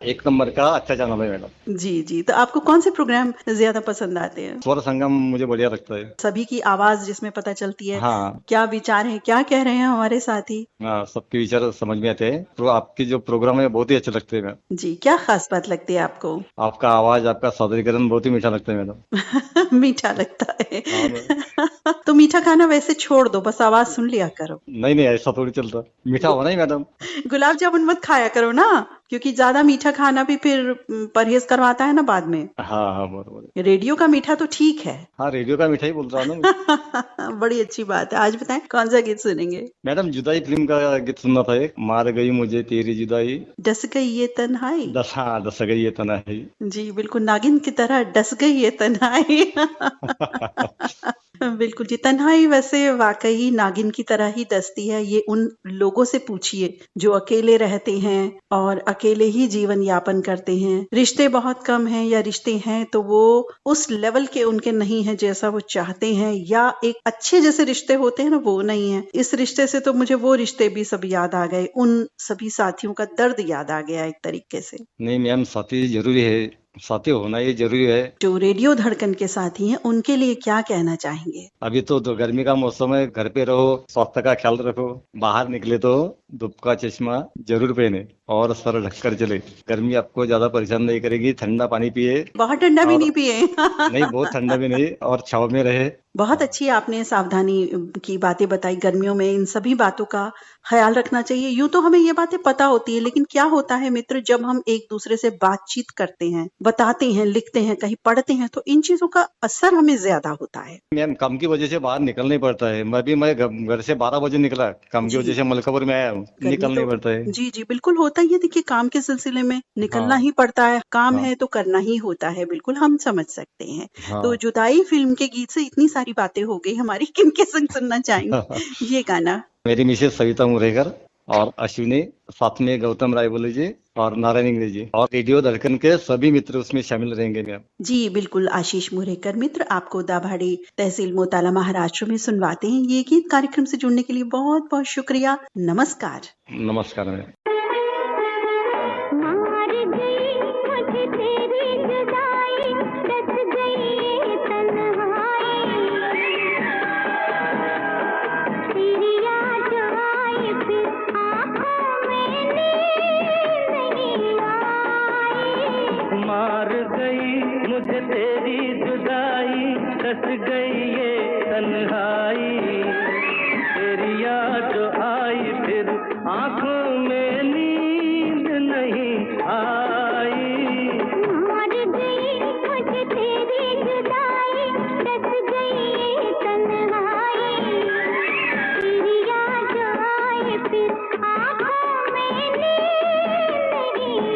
एक नंबर का अच्छा चैनल है मैडम। जी जी, तो आपको कौन से प्रोग्राम ज्यादा पसंद आते हैं? स्वर संगम मुझे बढ़िया लगता है। सभी की आवाज जिसमें पता चलती है हाँ क्या विचार है, क्या कह रहे हैं हमारे साथी। हाँ, सबके विचार समझ में आते हैं। तो आपकी जो प्रोग्राम है बहुत ही अच्छे लगते हैं मैडम। जी, क्या खास बात लगती है आपको? आपका आवाज, आपका सादरीकरण बहुत ही मीठा लगता है मैडम। मीठा लगता है। हाँ मैडम। तो मीठा खाना वैसे छोड़ दो, बस आवाज सुन लिया करो। नहीं नहीं, ऐसा थोड़ी चलता, मीठा होना ही मैडम। गुलाब जामुन मत खाया करो ना, क्योंकि ज्यादा मीठा खाना भी फिर परहेज करवाता है ना बाद में। हाँ हाँ बराबर। रेडियो का मीठा तो ठीक है। हाँ, रेडियो का मीठा ही बोल रहा हूँ ना। बड़ी अच्छी बात है। आज बताएं कौन सा गीत सुनेंगे? मैडम, जुदाई फिल्म का गीत सुनना था एक, मार गई मुझे तेरी जुदाई। डस गई ये तन्हाई। दस गई ये तन्हाई। जी बिल्कुल, नागिन की तरह डस गई ये तन्हाई। बिल्कुल जी, तन्हाई वैसे वाकई नागिन की तरह ही डसती है। ये उन लोगों से पूछिए जो अकेले रहते हैं और अकेले ही जीवन यापन करते हैं। रिश्ते बहुत कम हैं या रिश्ते हैं तो वो उस लेवल के उनके नहीं है जैसा वो चाहते हैं, या एक अच्छे जैसे रिश्ते होते हैं ना, वो नहीं है। इस रिश्ते से तो मुझे वो रिश्ते भी सब याद आ गए, उन सभी साथियों का दर्द याद आ गया एक तरीके से। नहीं मैम, साथी जरूरी है, साथी होना ये जरूरी है। जो रेडियो धड़कन के साथी हैं उनके लिए क्या कहना चाहेंगे? अभी तो गर्मी का मौसम है, घर पे रहो, स्वास्थ्य का ख्याल रखो, बाहर निकले तो धूप का चश्मा जरूर पहने और सर ढककर चले। गर्मी आपको ज्यादा परेशान नहीं करेगी। ठंडा पानी पिए, बहुत ठंडा भी और नहीं पिए। नहीं बहुत ठंडा भी नहीं, और छाव में रहे। बहुत अच्छी आपने सावधानी की बातें बताई। गर्मियों में इन सभी बातों का ख्याल रखना चाहिए। यूं तो हमें ये बातें पता होती है, लेकिन क्या होता है मित्र, जब हम एक दूसरे से बातचीत करते हैं, बताते हैं, लिखते हैं, कहीं पढ़ते हैं, तो इन चीजों का असर हमें ज्यादा होता है। मैम, काम की वजह से बाहर निकलना ही पड़ता है। मैं घर से 12 बजे निकला, काम की जी। वजह से मलकापुर में आया हूँ, गर्मी निकलना ही तो पड़ता है। जी जी बिल्कुल होता ही है। देखिए, काम के सिलसिले में निकलना हाँ ही पड़ता है। काम हाँ है तो करना ही होता है, बिल्कुल हम समझ सकते हैं। तो हाँ। जुदाई फिल्म के गीत से इतनी सारी बातें हो गई हमारी, किनके संग सुनना चाहेंगे ये गाना? मेरी मिसेस सविता मुरेकर और अश्विनी, साथ में गौतम राय बोले जी और नारायण इंग्रे जी, और रेडियो धड़कन के सभी मित्र उसमें शामिल रहेंगे मैम। जी बिल्कुल, आशीष मुरेकर मित्र आपको दाभाड़ी तहसील मोताला महाराष्ट्र में सुनवाते हैं ये गीत। कार्यक्रम से जुड़ने के लिए बहुत बहुत शुक्रिया। नमस्कार। नमस्कार मैम। मार गई मुझे तेरी जुदाई, डस गई ये तन्हाई, तेरी याद आई फिर आँखों में नींद नहीं आई। मार गई मुझे तेरी जुदाई, डस गई ये तन्हाई, तेरी याद आई फिर आंखों में नींद नहीं आई। मार गई मुझे तेरी जुदाई, डस गई ये तन्हाई, तेरी याद आई फिर आँखों में नींद नहीं आई।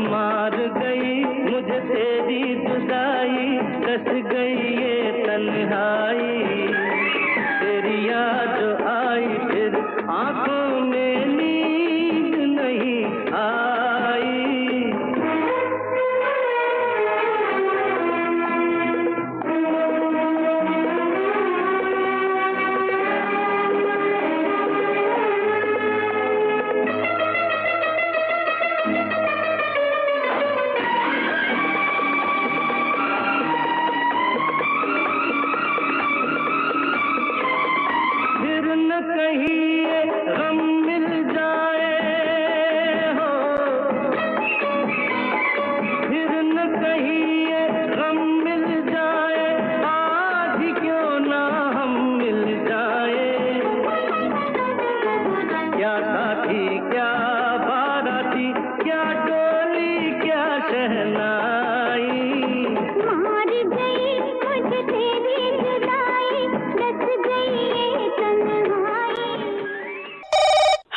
मार गई मुझे तेरी जुदाई, डस गई ये तन्हाई, तेरी याद आई फिर आंखों में नींद नहीं आई।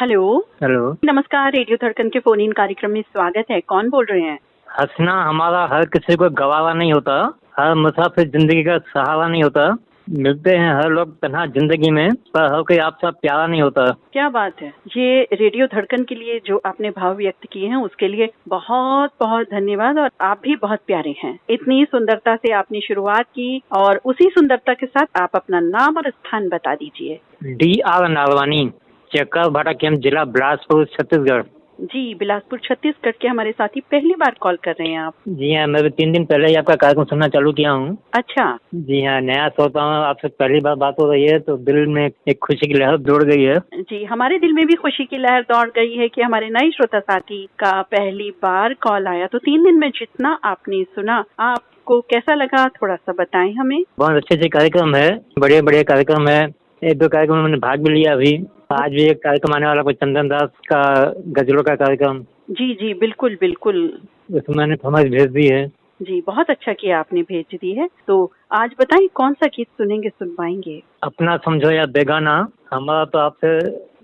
हेलो। हेलो, नमस्कार, रेडियो धड़कन के फोन इन कार्यक्रम में स्वागत है। कौन बोल रहे हैं? हंसना हमारा हर किसी को गवारा नहीं होता, हर मुसाफिर जिंदगी का सहारा नहीं होता। मिलते हैं हर लोग तन्हा जिंदगी में, पर हर कोई आपसे प्यारा नहीं होता। क्या बात है। ये रेडियो धड़कन के लिए जो आपने भाव व्यक्त किए हैं उसके लिए बहुत बहुत धन्यवाद। और आप भी बहुत प्यारे हैं। इतनी सुंदरता से आपने शुरुआत की और उसी सुंदरता के साथ आप अपना नाम और स्थान बता दीजिए। DR नालवानी, चक्कर भाटा कैंप, जिला बिलासपुर, छत्तीसगढ़। जी, बिलासपुर छत्तीसगढ़ के हमारे साथी पहली बार कॉल कर रहे हैं आप? जी हाँ, मैं 3 दिन पहले ही आपका कार्यक्रम सुनना चालू किया हूँ। अच्छा। जी हाँ, नया श्रोता हूँ, आपसे पहली बार बात हो रही है तो दिल में एक खुशी की लहर दौड़ गई है। जी, हमारे दिल में भी खुशी की लहर दौड़ गई है कि हमारे नए श्रोता साथी का पहली बार कॉल आया। तो 3 दिन में जितना आपने सुना, आपको कैसा लगा, थोड़ा सा बताएं हमें। बहुत अच्छे कार्यक्रम है, बड़े बड़े कार्यक्रम है। 1-2 कार्यक्रम में मैंने भाग भी लिया। अभी आज भी एक कार्यक्रम आने वाला, चंदन दास का गजलों का कार्यक्रम। जी जी, बिल्कुल बिल्कुल, उसमें मैंने फरमाइश भेज दी है। जी, बहुत अच्छा किया आपने, भेज दी है। तो आज बताइए कौन सा गीत सुनेंगे, सुनवाएंगे? अपना समझो या बेगाना, हमारा तो आपसे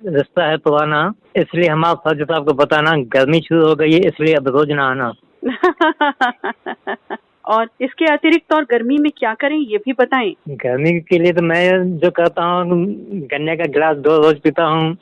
रिश्ता है पुराना, इसलिए हमारा फर्ज था आपको बताना। गर्मी शुरू हो गई है इसलिए अब रोज ना आना। और इसके अतिरिक्त और गर्मी में क्या करें ये भी बताएं। गर्मी के लिए तो मैं जो करता हूँ, गन्ने का गिलास 2 रोज पीता हूँ।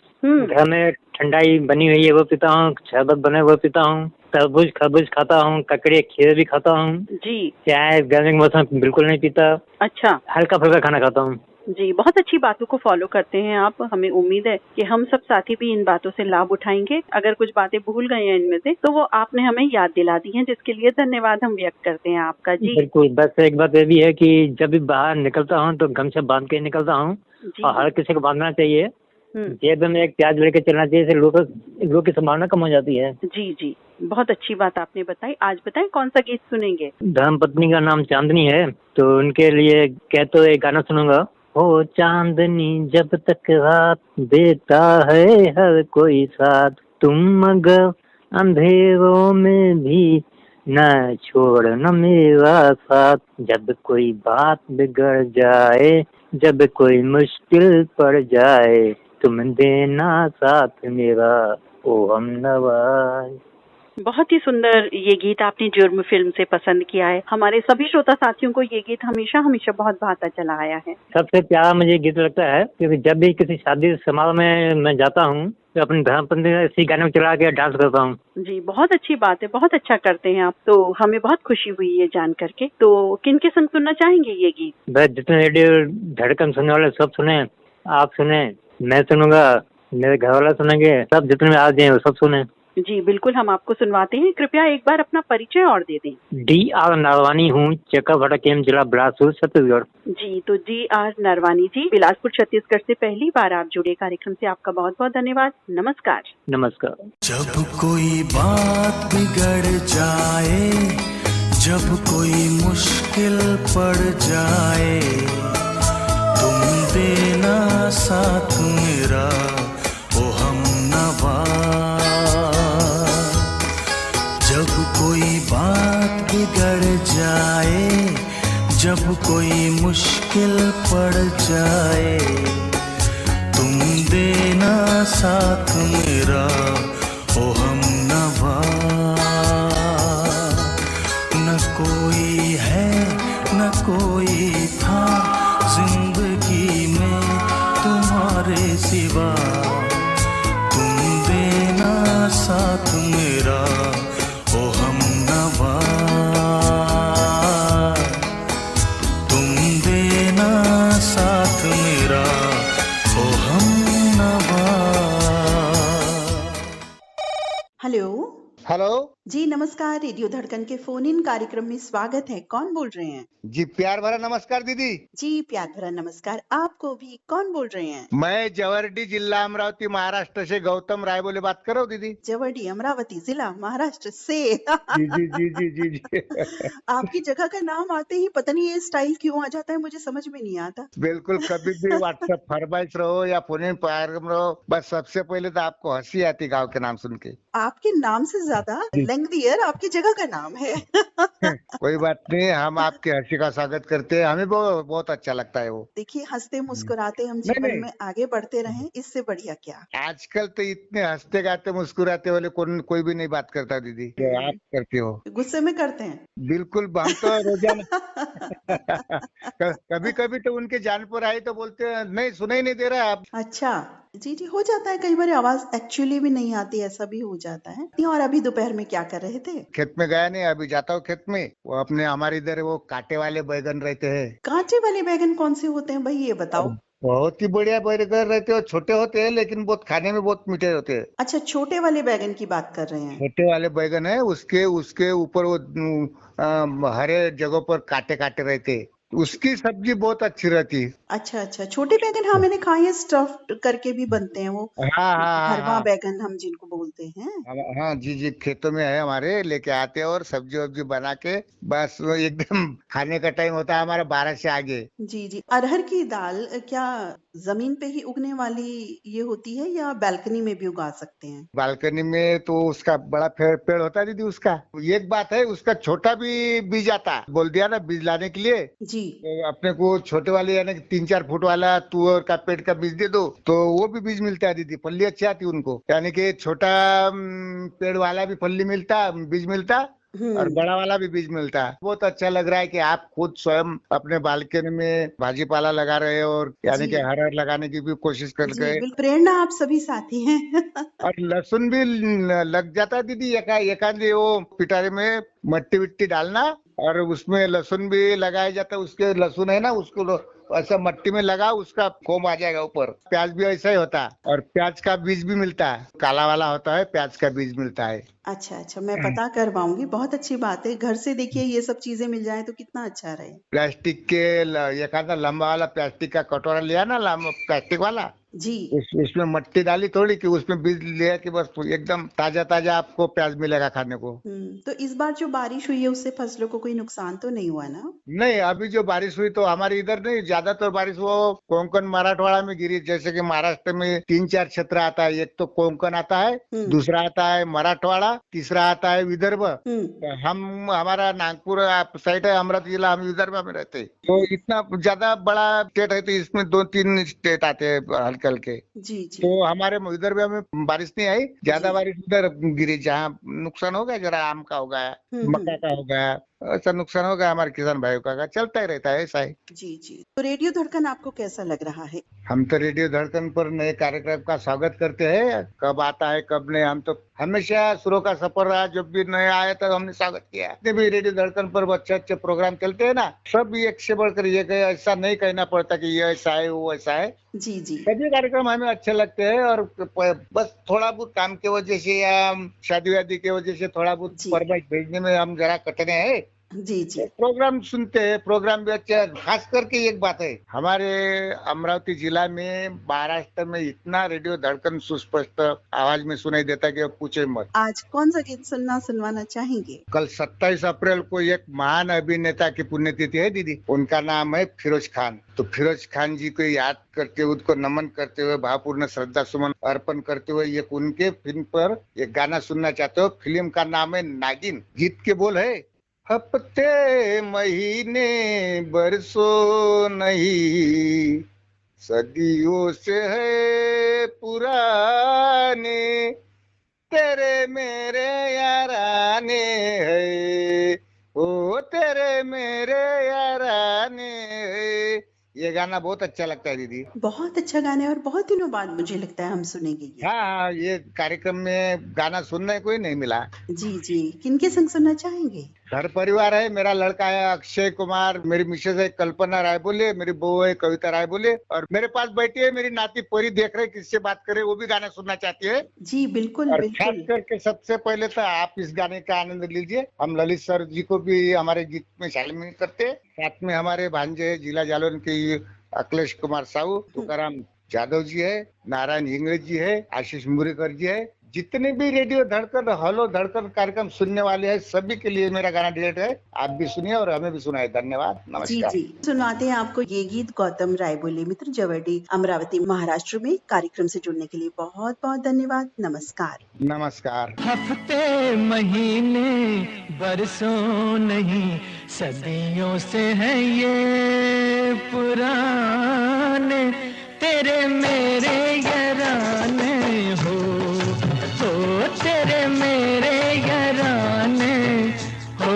घर में ठंडाई बनी हुई है वो पीता हूँ, शरबत बने वो पीता हूँ, तरबूज खरबूज खाता हूँ, ककड़ी खीर भी खाता हूँ। जी। चाय गर्मी के मौसम बिल्कुल नहीं पीता। अच्छा। हल्का फुल्का खाना खाता हूँ। जी, बहुत अच्छी बातों को फॉलो करते हैं आप। हमें उम्मीद है कि हम सब साथी भी इन बातों से लाभ उठाएंगे। अगर कुछ बातें भूल गए हैं इनमें से तो वो आपने हमें याद दिला दी हैं, जिसके लिए धन्यवाद हम व्यक्त करते हैं आपका। जी बिल्कुल। बस एक बात ये भी है कि जब भी बाहर निकलता हूँ तो गमछा बांध के निकलता हूँ, और हर किसी को बांधना चाहिए। जेब में एक प्याज लेके चलना चाहिए, इससे लोगों की संभावना कम हो जाती है। जी जी, बहुत अच्छी बात आपने बताई। आज बताएं कौन सा गीत सुनेंगे? धर्मपत्नी का नाम चांदनी है, तो उनके लिए कहते हुए गाना सुनूंगा। हो चांदनी जब तक रात देता है हर कोई साथ, तुम मगर अंधेरों में भी न छोड़ना मेरा साथ। जब कोई बात बिगड़ जाए, जब कोई मुश्किल पड़ जाए, तुम देना साथ मेरा ओ हमनवाज। बहुत ही सुंदर ये गीत आपने जुर्म फिल्म से पसंद किया है। हमारे सभी श्रोता साथियों को ये गीत हमेशा हमेशा बहुत भाता चला आया है। सबसे प्यारा मुझे गीत लगता है, क्योंकि जब भी किसी शादी समारोह में मैं जाता हूँ तो अपनी धर्मपत्नी इसी गाने में चला के डांस करता हूँ। जी, बहुत अच्छी बात है, बहुत अच्छा करते हैं आप। तो हमें बहुत खुशी हुई ये जान करके। तो किन के संग सुनना चाहेंगे ये गीत? बस जितने रेडियो धड़कन सुनने वाले सब सुने, आप सुने, मैं सुनूंगा, मेरे घर वाला सुनेंगे, सब जितने में आ जाए वो सब सुने। जी बिल्कुल, हम आपको सुनवाते हैं। कृपया एक बार अपना परिचय और दे दें। DR नालवानी हूँ, चक्कर भाटा कैंप, जिला बिलासपुर, छत्तीसगढ़। जी, तो DR नरवानी जी, बिलासपुर छत्तीसगढ़ से पहली बार आप जुड़े कार्यक्रम से, आपका बहुत बहुत धन्यवाद। नमस्कार। नमस्कार। जब कोई बात बिगड़ जाए, जब कोई मुश्किल पड़ जाए, तुम देना साथ मेरा ओ हमनवा। जब कोई बात बिगड़ जाए, जब कोई मुश्किल पड़ जाए, तुम देना साथ मेरा ओ हमनवा। न कोई है न कोई था जिंदगी में तुम्हारे सिवा, तुम देना साथ मेरा ओ हमनवा। तुम देना साथ मेरा ओ हमनवा। हेलो। हेलो जी नमस्कार, रेडियो धड़कन के फोन इन कार्यक्रम में स्वागत है। कौन बोल रहे हैं? जी प्यार भरा नमस्कार दीदी। जी प्यार भरा नमस्कार आपको भी। कौन बोल रहे हैं? मैं जवर्डी जिला अमरावती महाराष्ट्र से गौतम राय बोले बात करो दीदी। जवर्डी अमरावती जिला महाराष्ट्र से। जी जी जी जी जी जी। आपकी जगह का नाम आते ही पता नहीं ये स्टाइल क्यों आ जाता है, मुझे समझ में नहीं आता। बिल्कुल, कभी भी व्हाट्सएप फरमाइश रहो या फोन इन प्रोग्राम रहो, बस सबसे पहले तो आपको हंसी आती गाँव के नाम सुन के। आपके नाम से ज्यादा बेंगलियर आपकी जगह का नाम है। कोई बात नहीं, हम आपके हर्षी का स्वागत करते हैं, हमें बहुत अच्छा लगता है वो। देखिए हंसते मुस्कुराते हम नहीं, जीवन नहीं। में आगे बढ़ते रहें, इससे बढ़िया क्या। आजकल तो इतने हंसते गाते मुस्कुराते वाले कोई भी नहीं बात करता दीदी, जो आप करती हो। गुस्से में करते हैं। बिल्कुल, हम तो रोजाना कभी कभी तो उनके जान पर आए तो बोलते हैं नहीं सुनाई नहीं दे रहा है आप। अच्छा, जी जी, हो जाता है कई बार, आवाज एक्चुअली भी नहीं आती, ऐसा भी हो जाता है। और अभी दोपहर में क्या कर रहे थे? खेत में गया नहीं, अभी जाता हूँ खेत में। वो अपने हमारे इधर वो कांटे वाले बैगन रहते हैं। कांटे वाले बैगन कौन से होते हैं भाई, ये बताओ। बहुत ही बढ़िया बैगन रहते हैं, छोटे होते हैं लेकिन बहुत खाने में बहुत मीठे होते हैं। अच्छा, छोटे वाले बैगन की बात कर रहे हैं। छोटे वाले बैगन है, उसके उसके ऊपर वो हरे जगहों पर कांटे कांटे रहते हैं, उसकी सब्जी बहुत अच्छी रहती है। अच्छा अच्छा, छोटे बैगन, हाँ मैंने खाए हैं, स्टफ्ड करके भी बनते हैं वो। हाँ, भरवा बैगन हम जिनको बोलते हैं। हाँ जी जी, खेतों में है हमारे, लेके आते हैं और सब्जी वब्जी बना के बस वो एकदम खाने का टाइम होता है हमारा 12 से आगे। जी जी, अरहर की दाल क्या जमीन पे ही उगने वाली ये होती है या बालकनी में भी उगा सकते हैं? बालकनी में तो उसका बड़ा पेड़ होता है दीदी उसका। एक बात है, उसका छोटा भी बीज आता, बोल दिया ना बीज लाने के लिए। जी, तो अपने को छोटे वाले यानी 3-4 फुट वाला तुअर का पेड़ का बीज दे दो तो वो भी बीज मिलता है दीदी, पल्ली अच्छी आती उनको। यानी कि छोटा पेड़ वाला भी पल्ली मिलता, बीज मिलता, और बड़ा वाला भी बीज मिलता है। बहुत अच्छा लग रहा है कि आप खुद स्वयं अपने बालकनी में भाजी पाला लगा रहे हो, और यानी कि हर लगाने की भी कोशिश कर जी, गए। प्रेरणा आप सभी साथी हैं। और लहसुन भी लग जाता है दीदी, एकांत वो पिटारे में मट्टी विट्टी डालना और उसमें लहसुन भी लगाया जाता है। उसके लहसुन है ना, उसको ऐसा मट्टी में लगा, उसका कोम आ जाएगा ऊपर। प्याज भी ऐसा ही होता है, और प्याज का बीज भी मिलता है, काला वाला होता है, प्याज का बीज मिलता है। अच्छा अच्छा, मैं पता करवाऊंगी, बहुत अच्छी बात है। घर से देखिए ये सब चीजें मिल जाए तो कितना अच्छा रहे। प्लास्टिक के एक आधा लंबा वाला प्लास्टिक का कटोरा लिया ना, प्लास्टिक वाला जी, उसमें मट्टी डाली थोड़ी कि उसमें बीज लिया कि बस एकदम ताजा ताजा आपको प्याज मिलेगा खाने को। तो इस बार जो बारिश हुई है उससे फसलों को कोई नुकसान तो नहीं हुआ ना? नहीं, अभी जो बारिश हुई तो हमारे इधर नहीं, ज्यादातर बारिश वो कोंकण मराठवाड़ा में गिरी। जैसे कि महाराष्ट्र में 3-4 क्षेत्र आता है, एक तो कोंकण आता है, दूसरा आता है मराठवाड़ा, तीसरा आता है विदर्भ। हमारा नागपुर साइड है, अमरावती जिला, हम विदर्भ में रहते हैं। तो इतना ज्यादा बड़ा स्टेट है, तो इसमें 2-3 स्टेट आते हैं हल्के हल्के। जी जी, तो हमारे विदर्भ में बारिश नहीं आई, ज्यादा बारिश उधर गिरी जहाँ नुकसान हो गया, जरा आम का हो गया, मक्का का हो गया, ऐसा नुकसान हो गया हमारे किसान भाइयों का। चलता ही रहता है ऐसा ही। जी जी, तो रेडियो धड़कन आपको कैसा लग रहा है? हम तो रेडियो धड़कन पर नए कार्यक्रम का स्वागत करते हैं, कब आता है कब नहीं, हम तो हमेशा शुरू का सफर रहा, जब भी नया आया तो हमने स्वागत किया। जितने भी रेडियो धड़कन पर अच्छे अच्छे प्रोग्राम चलते हैं ना, सब एक से बढ़कर एक है, ऐसा नहीं कहना पड़ता कि ये ऐसा है वो ऐसा है। जी जी, सभी कार्यक्रम हमें अच्छे लगते हैं, और बस थोड़ा बहुत काम की वजह से या शादी वादी की वजह से थोड़ा बहुत फरमाइश भेजने में हम जरा कठिन है। जी जी, प्रोग्राम सुनते हैं, प्रोग्राम भी अच्छा। खास करके एक बात है, हमारे अमरावती जिला में, महाराष्ट्र में इतना रेडियो धड़कन सुस्पष्ट आवाज में सुनाई देता कि पूछे मत। आज कौन सा गीत सुनवाना चाहेंगे? कल 27 अप्रैल को एक महान अभिनेता की पुण्यतिथि है दीदी, उनका नाम है फिरोज खान। तो फिरोज खान जी को याद करके, उनको नमन करते हुए, भावपूर्ण श्रद्धा सुमन अर्पण करते हुए एक उनके फिल्म पर एक गाना सुनना चाहते हो। फिल्म का नाम है नागिन। गीत के बोल है, हफ्ते महीने बरसों नहीं, सदियों से है पुराने, तेरे मेरे याराने है, ओ तेरे मेरे याराने है। ये गाना बहुत अच्छा लगता है दीदी। बहुत अच्छा गाना है, और बहुत दिनों बाद मुझे लगता है हम सुनेंगे ये। हाँ, ये कार्यक्रम में गाना सुनने को ही नहीं मिला। जी जी, किनके संग सुनना चाहेंगे? घर परिवार है, मेरा लड़का है अक्षय कुमार, मेरी मिसेज है कल्पना राय बोले, मेरी बहू है कविता राय बोले, और मेरे पास बैठी है मेरी नाती परी, देख रहे किससे बात करे, वो भी गाना सुनना चाहती है। जी बिल्कुल और बिल्कुल। खास करके सबसे पहले तो आप इस गाने का आनंद लीजिए। हम ललित सर जी को भी हमारे गीत में शामिल करते हैं। साथ में हमारे भांजे जिला जालौन के अखिलेश कुमार साहू, तुकाराम जादव जी है, नारायण हिंगड़े जी है, आशीष मुरेकर जी है, जितने भी रेडियो धड़कन हलो धड़कन कार्यक्रम सुनने वाले हैं सभी के लिए मेरा गाना डिलेट है। आप भी सुनिए और हमें भी सुनाए। धन्यवाद, नमस्कार। जी सुनवाते हैं आपको ये गीत गौतम रायबोले मित्र जवर्डी अमरावती महाराष्ट्र में। कार्यक्रम से जुड़ने के लिए बहुत बहुत धन्यवाद। नमस्कार। नमस्कार। हफ्ते महीने बरसों नहीं सदियों से है ये पुराने, तेरे मेरे यराने हो तेरे मेरे यराने हो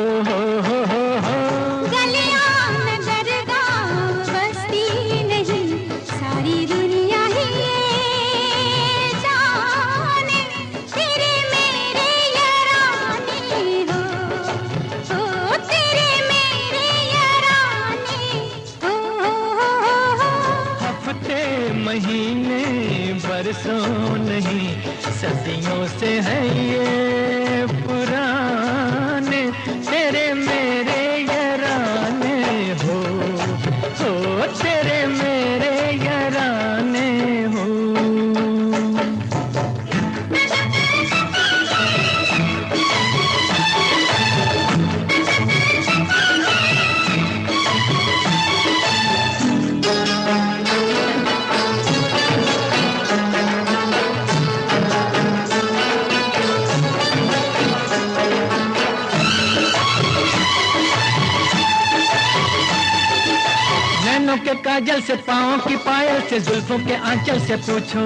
गलियां में दरगाह बस्ती नहीं, सारी दुनिया ही ये जाने, तेरे मेरे यराने हो तेरे मेरे यराने हो। हफ्ते महीने बरसों नहीं सदियों से है ये पुराने, तेरे मेरे यराने हो तेरे मेरे यराने हो। नैनों के काजल से पाँव की पायल से जुल्फों के आंचल से पूछो,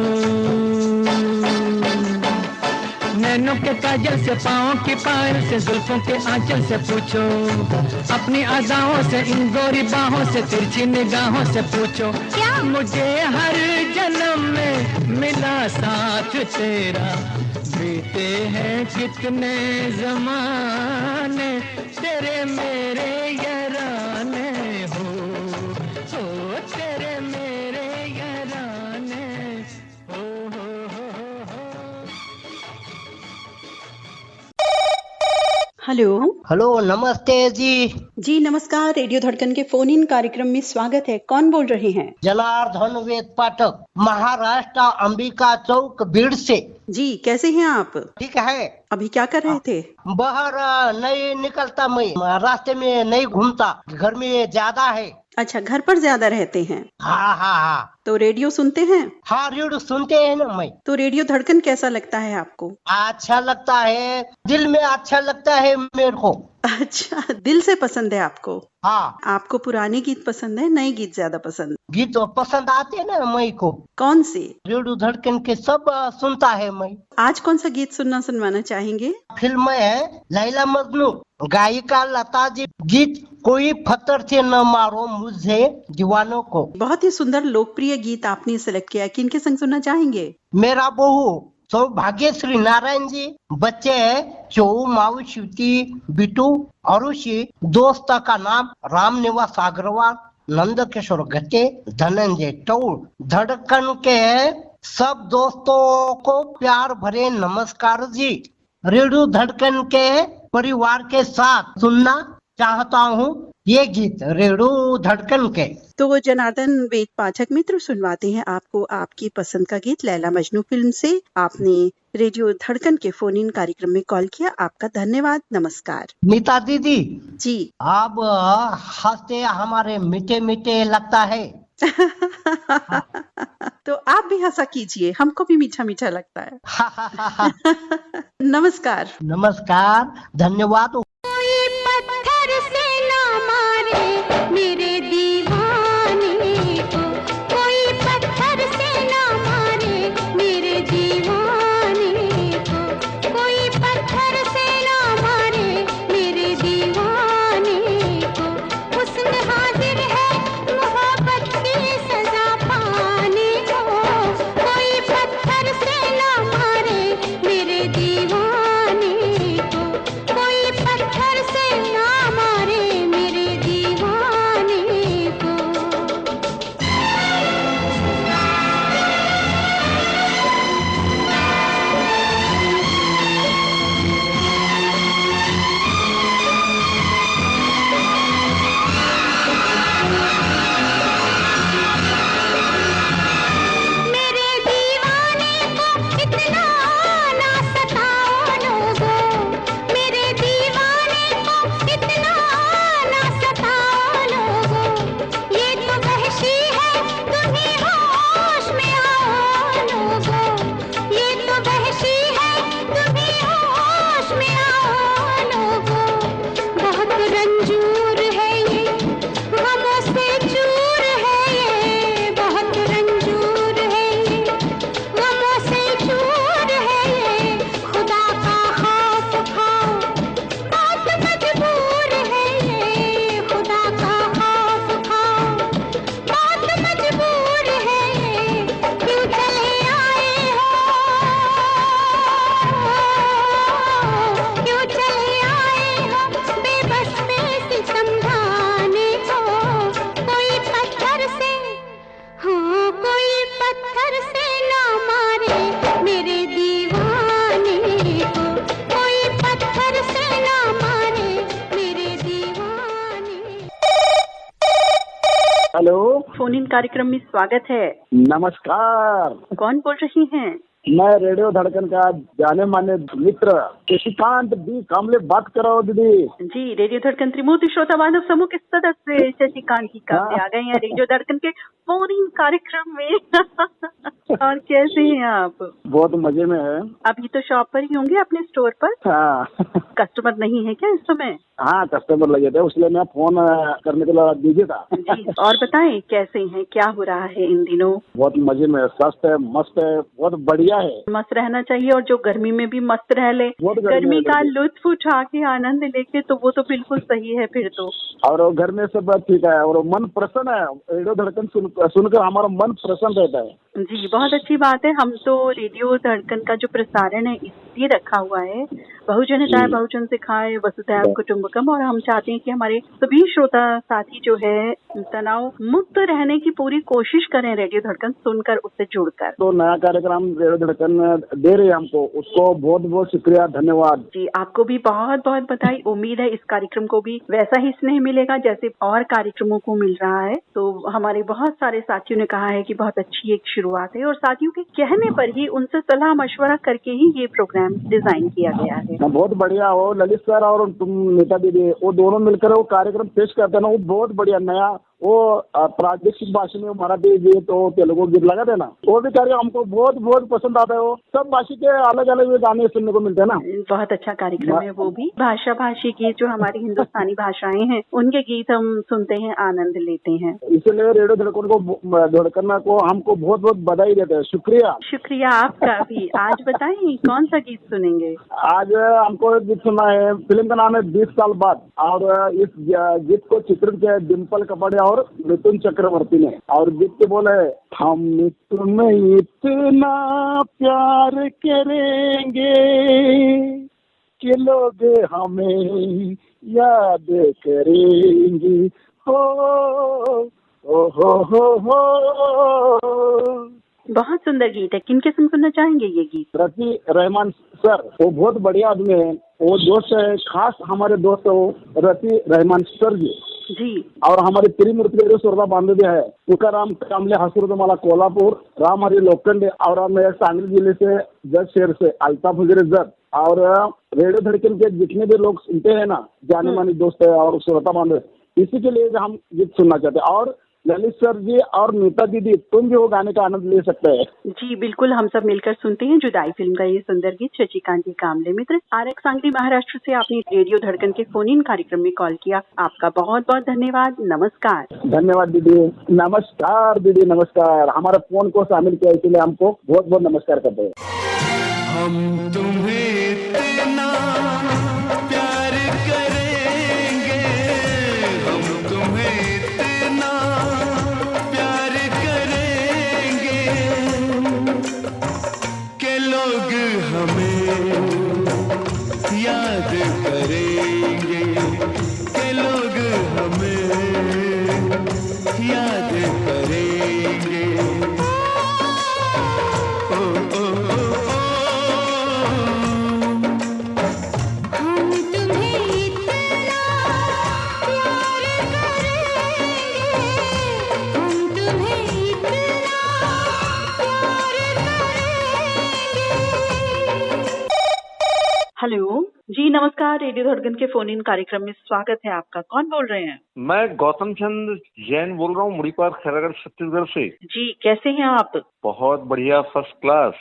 नैनों के काजल से पाँव की पायल से जुल्फों के आंचल से पूछो, अपनी अदाओं से इन गोरी बाहों से तिरछी निगाहों से पूछो, क्या मुझे हर जन्म में मिला साथ तेरा, बीते हैं कितने जमाने, तेरे मेरे यराने हो तेरे मेरे यराने हो। हेलो हेलो, नमस्ते जी नमस्कार। रेडियो धड़कन के फोन इन कार्यक्रम में स्वागत है। कौन बोल रहे हैं? जनार्दन वेद पाठक, महाराष्ट्र, अंबिका चौक, भीड़ से। जी कैसे हैं आप? ठीक है। अभी क्या कर रहे थे? बाहर नहीं निकलता, मैं रास्ते में नहीं घूमता, घर में ज्यादा है। अच्छा, घर पर ज्यादा रहते हैं। हाँ। तो रेडियो सुनते हैं? हाँ, रेडियो सुनते हैं ना मैं। तो रेडियो धड़कन कैसा लगता है आपको? अच्छा लगता है, दिल में अच्छा लगता है मेरे को। अच्छा, दिल से पसंद है आपको? हाँ। आपको पुराने गीत पसंद है, नए गीत ज्यादा पसंद? गीत तो पसंद आते हैं ना मई को। कौन से? रेडियो धड़कन के सब सुनता है मैं। आज कौन सा गीत सुनवाना चाहेंगे? फिल्म है लैला मजनू, गायिका लता जी, गीत कोई पत्थर से न मारो मुझे दीवानों को। बहुत ही सुंदर लोकप्रिय गीत आपने सेलेक्ट किया। किनके संग सुनना चाहेंगे? मेरा बहू सौभाग्यश्री नारायण जी, बच्चे हैं चौ, माऊ शिवती, बिटू, अरुषि, दोस्त का नाम राम निवास अग्रवाल, नंद किशोर गते, धनंजय टौल। धड़कन के सब दोस्तों को प्यार भरे नमस्कार जी। रेडियो धड़कन के परिवार के साथ सुनना चाहता हूँ ये गीत रेडियो धड़कन के। तो जनार्दन वेद पाठक मित्र सुनवाते हैं आपको आपकी पसंद का गीत लैला मजनू फिल्म से। आपने रेडियो धड़कन के फोन इन कार्यक्रम में कॉल किया, आपका धन्यवाद। नमस्कार। नीता दीदी जी, आप हंसते हमारे मीठे मीठे लगता है। तो आप भी हंसा कीजिए, हमको भी मीठा मीठा लगता है। नमस्कार। नमस्कार, धन्यवाद। कोई पत्थर से ना मारे मेरे दीवाने को, कोई पत्थर से ना मारे मेरे दीवाने को, कोई पत्थर से ना मारे मेरे दीवाने को, उसमें हाजिर है मोहब्बत की सजा पाने को, कोई पत्थर से ना मारे मेरे दीवाने को, कोई हेलो, फोन इन कार्यक्रम में स्वागत है। नमस्कार। कौन बोल रही हैं? मैं रेडियो धड़कन का जाने माने मित्र शशिकांत बी कामले बात कर रहा हूँ दीदी। जी, रेडियो धड़कन त्रिमूर्ति श्रोता मानव समूह के सदस्य शशिकांत जी कामले आ गए हैं रेडियो धड़कन के फोन इन कार्यक्रम में। और कैसे हैं आप? बहुत मजे में है। अभी तो शॉप पर ही होंगे, अपने स्टोर पर? हाँ। कस्टमर नहीं है क्या इस समय? हाँ, कस्टमर लगे थे, इसलिए मैं फोन करने के लिए बिजी था। जी, और बताएं कैसे हैं, क्या हो रहा है इन दिनों? बहुत मजे में, स्वस्थ है, मस्त है, बहुत बढ़िया है। मस्त रहना चाहिए, और जो गर्मी में भी मस्त रह ले, गर्मी का लुत्फ उठा के आनंद लेके, तो वो तो बिल्कुल सही है फिर तो। और घर में सब ठीक है और मन प्रसन्न है। रेडियो धड़कन सुनकर हमारा मन प्रसन्न रहता है। जी, बहुत अच्छी बात है। हम तो रेडियो धड़कन का जो प्रसारण है इसलिए रखा हुआ है, बहुजन हिताय बहुजन सिखाए वसुधैव कुटुंबकम, और हम चाहते हैं कि हमारे सभी श्रोता साथी जो है तनाव मुक्त रहने की पूरी कोशिश करें, रेडियो धड़कन सुनकर, उससे जुड़कर। तो नया कार्यक्रम रेडियो धड़कन दे रही है हमको, उसको बहुत बहुत शुक्रिया, धन्यवाद। जी, आपको भी बहुत बहुत बधाई। उम्मीद है इस कार्यक्रम को भी वैसा ही स्नेह मिलेगा जैसे और कार्यक्रमों को मिल रहा है। तो हमारे बहुत सारे साथियों ने कहा है कि बहुत अच्छी एक शुरुआत है, और साथियों के कहने पर ही, उनसे सलाह मशवरा करके ही ये प्रोग्राम डिजाइन किया गया है। बहुत बढ़िया हो। ललित सर और तुम नीता दीदी, वो दोनों मिलकर वो कार्यक्रम पेश करते हैं ना, वो बहुत बढ़िया नया, वो प्रादेशिक भाषा में मराठी गीत और तेलुगु गीत लगा देना, वो भी कार्यक्रम हमको बहुत बहुत पसंद आता है। वो सब भाषा के अलग अलग गाने सुनने को मिलते हैं ना। बहुत अच्छा कार्यक्रम है वो भी। भाषी गीत जो हमारी हिंदुस्तानी भाषाएं हैं, उनके गीत हम सुनते हैं, आनंद लेते हैं। इसलिए रेडियो धड़कन को हमको बहुत बहुत बधाई देते हैं। शुक्रिया। शुक्रिया आपका भी। आज बताएं कौन सा गीत सुनेंगे? आज हमको गीत सुनना है, फिल्म का नाम है 20 साल बाद, और इस गीत को चित्रित किया है डिम्पल कपाड़िया और मिथुन चक्रवर्ती ने। और गीत के बोले, हम तुम्हें इतना प्यार करेंगे कि लोग हमें याद करेंगे, हो। बहुत सुंदर गीत है। किनके संग सुनना चाहेंगे ये गीत? रफी रहमान सर, वो बहुत बढ़िया आदमी है, वो दोस्त है, खास हमारे दोस्त हो रफी रहमान सर जी। और हमारे त्रिमूर्ती सुरदा बांधव है, तुकाराम कामले हसूर तुम्हारा कोल्हापुर, राम हरी लोखंडे, और मैं सांगली जिले से जज शहर से अल्ताफ वगैरह जज। और रेडियो धड़कन के जितने भी लोग सुनते हैं ना, जाने माने दोस्त है और श्रोता बांधव, इसी के लिए हम गीत सुनना चाहते हैं। और ललित सर जी और नीता दीदी, तुम भी वो गाने का आनंद ले सकते हैं। जी बिल्कुल, हम सब मिलकर सुनते हैं जुदाई फिल्म का ये सुंदर गीत। शशिकांत जी कामले मित्र, आरएक्स सांगली महाराष्ट्र से आपने रेडियो धड़कन के फोन इन कार्यक्रम में कॉल किया, आपका बहुत बहुत धन्यवाद। नमस्कार। धन्यवाद दीदी। नमस्कार दीदी, नमस्कार। हमारे फोन को शामिल किया इसलिए हमको बहुत बहुत नमस्कार करते हैं। हम तुम्हें इतना प्यार करेंगे, हम तुम्हें इतना प्यार करेंगे कि लोग हमें याद करेंगे, कि लोग हमें याद करेंगे। हेलो जी, नमस्कार। रेडियो धड़कन के फोन इन कार्यक्रम में स्वागत है आपका। कौन बोल रहे हैं? मैं गौतम चंद जैन बोल रहा हूँ, मुड़ीपार खैरागढ़ छत्तीसगढ़ से। जी, कैसे हैं आप? बहुत बढ़िया, फर्स्ट क्लास।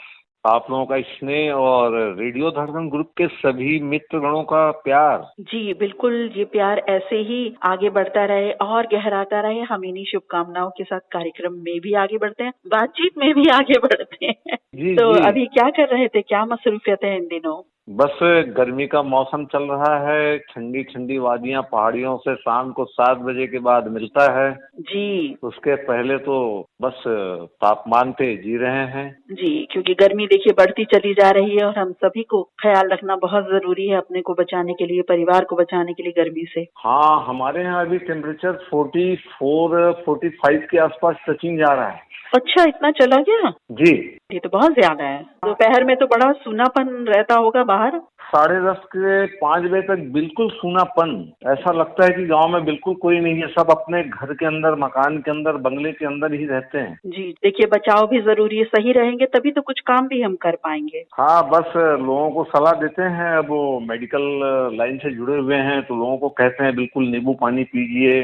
आप लोगों का स्नेह और रेडियो धड़कन ग्रुप के सभी मित्रगणों का प्यार। जी बिल्कुल, ये प्यार ऐसे ही आगे बढ़ता रहे और गहराता रहे। हम इन्हीं शुभकामनाओं के साथ कार्यक्रम में भी आगे बढ़ते हैं, बातचीत में भी आगे बढ़ते हैं। तो जी। अभी क्या कर रहे थे, क्या मसरूफियत है इन दिनों? बस गर्मी का मौसम चल रहा है, ठंडी ठंडी वादियां पहाड़ियों से शाम को 7 बजे के बाद मिलता है जी। उसके पहले तो बस तापमान पे जी रहे हैं जी, क्योंकि गर्मी देखिए बढ़ती चली जा रही है और हम सभी को ख्याल रखना बहुत जरूरी है, अपने को बचाने के लिए, परिवार को बचाने के लिए गर्मी से। हाँ, हमारे यहाँ अभी टेम्परेचर 44-45 के आसपास टचिंग जा रहा है। अच्छा, इतना चला गया? जी। ये तो बहुत ज्यादा है। दोपहर में तो बड़ा सूनापन रहता होगा बाहर। 10:30 से 5 बजे तक बिल्कुल सूनापन, ऐसा लगता है कि गांव में बिल्कुल कोई नहीं है, सब अपने घर के अंदर, मकान के अंदर, बंगले के अंदर ही रहते हैं। जी देखिए, बचाव भी जरूरी है, सही रहेंगे तभी तो कुछ काम भी हम कर पाएंगे। हाँ, बस लोगों को सलाह देते हैं, अब वो मेडिकल लाइन से जुड़े हुए हैं तो लोगों को कहते हैं बिल्कुल नींबू पानी पीजिए,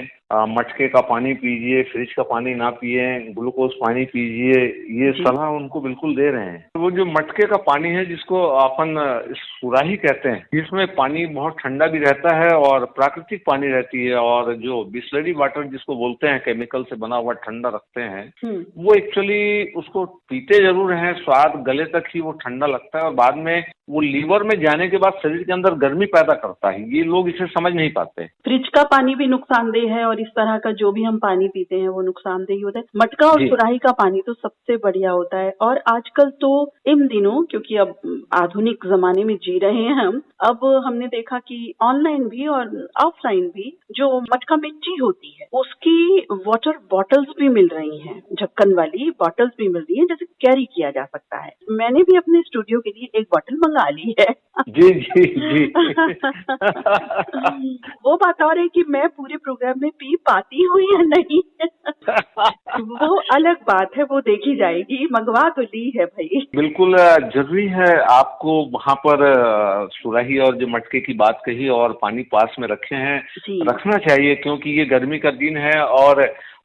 मटके का पानी पीजिए, फ्रिज का पानी ना पिए, ग्लूकोज पानी पीजिए, ये सलाह उनको बिल्कुल दे रहे हैं। वो जो मटके का पानी है जिसको अपन सुराही कहते हैं, इसमें पानी बहुत ठंडा भी रहता है और प्राकृतिक पानी रहती है, और जो बिस्लरी वाटर जिसको बोलते हैं केमिकल से बना हुआ ठंडा रखते हैं, वो एक्चुअली उसको पीते जरूर हैं, स्वाद गले तक ही वो ठंडा लगता है और बाद में वो लीवर में जाने के बाद शरीर के अंदर गर्मी पैदा करता है। ये लोग इसे समझ नहीं पाते। फ्रिज का पानी भी नुकसानदेह है और इस तरह का जो भी हम पानी पीते हैं वो नुकसानदेह होता है। मटका और सुराही का पानी तो सबसे बढ़िया होता है। और आजकल तो इन दिनों, क्योंकि अब आधुनिक जमाने में जी रहे हैं हम, अब हमने देखा कि ऑनलाइन भी और ऑफलाइन भी जो मटका मिट्टी होती है उसकी वाटर बॉटल्स भी मिल रही हैं, ढक्कन वाली बॉटल्स भी मिल रही हैं, जैसे कैरी किया जा सकता है। मैंने भी अपने स्टूडियो के लिए एक बॉटल मंगा ली है। जी जी जी। वो बात और है कि मैं पूरे प्रोग्राम में पी पाती हूँ या नहीं वो अलग बात है, वो देखी जाएगी। मंगवा तो ली है भाई। बिल्कुल जरूरी है आपको वहाँ पर सुराही और जो मटके की बात कही और पानी पास में रखे हैं, रखना चाहिए, क्योंकि ये गर्मी का दिन है और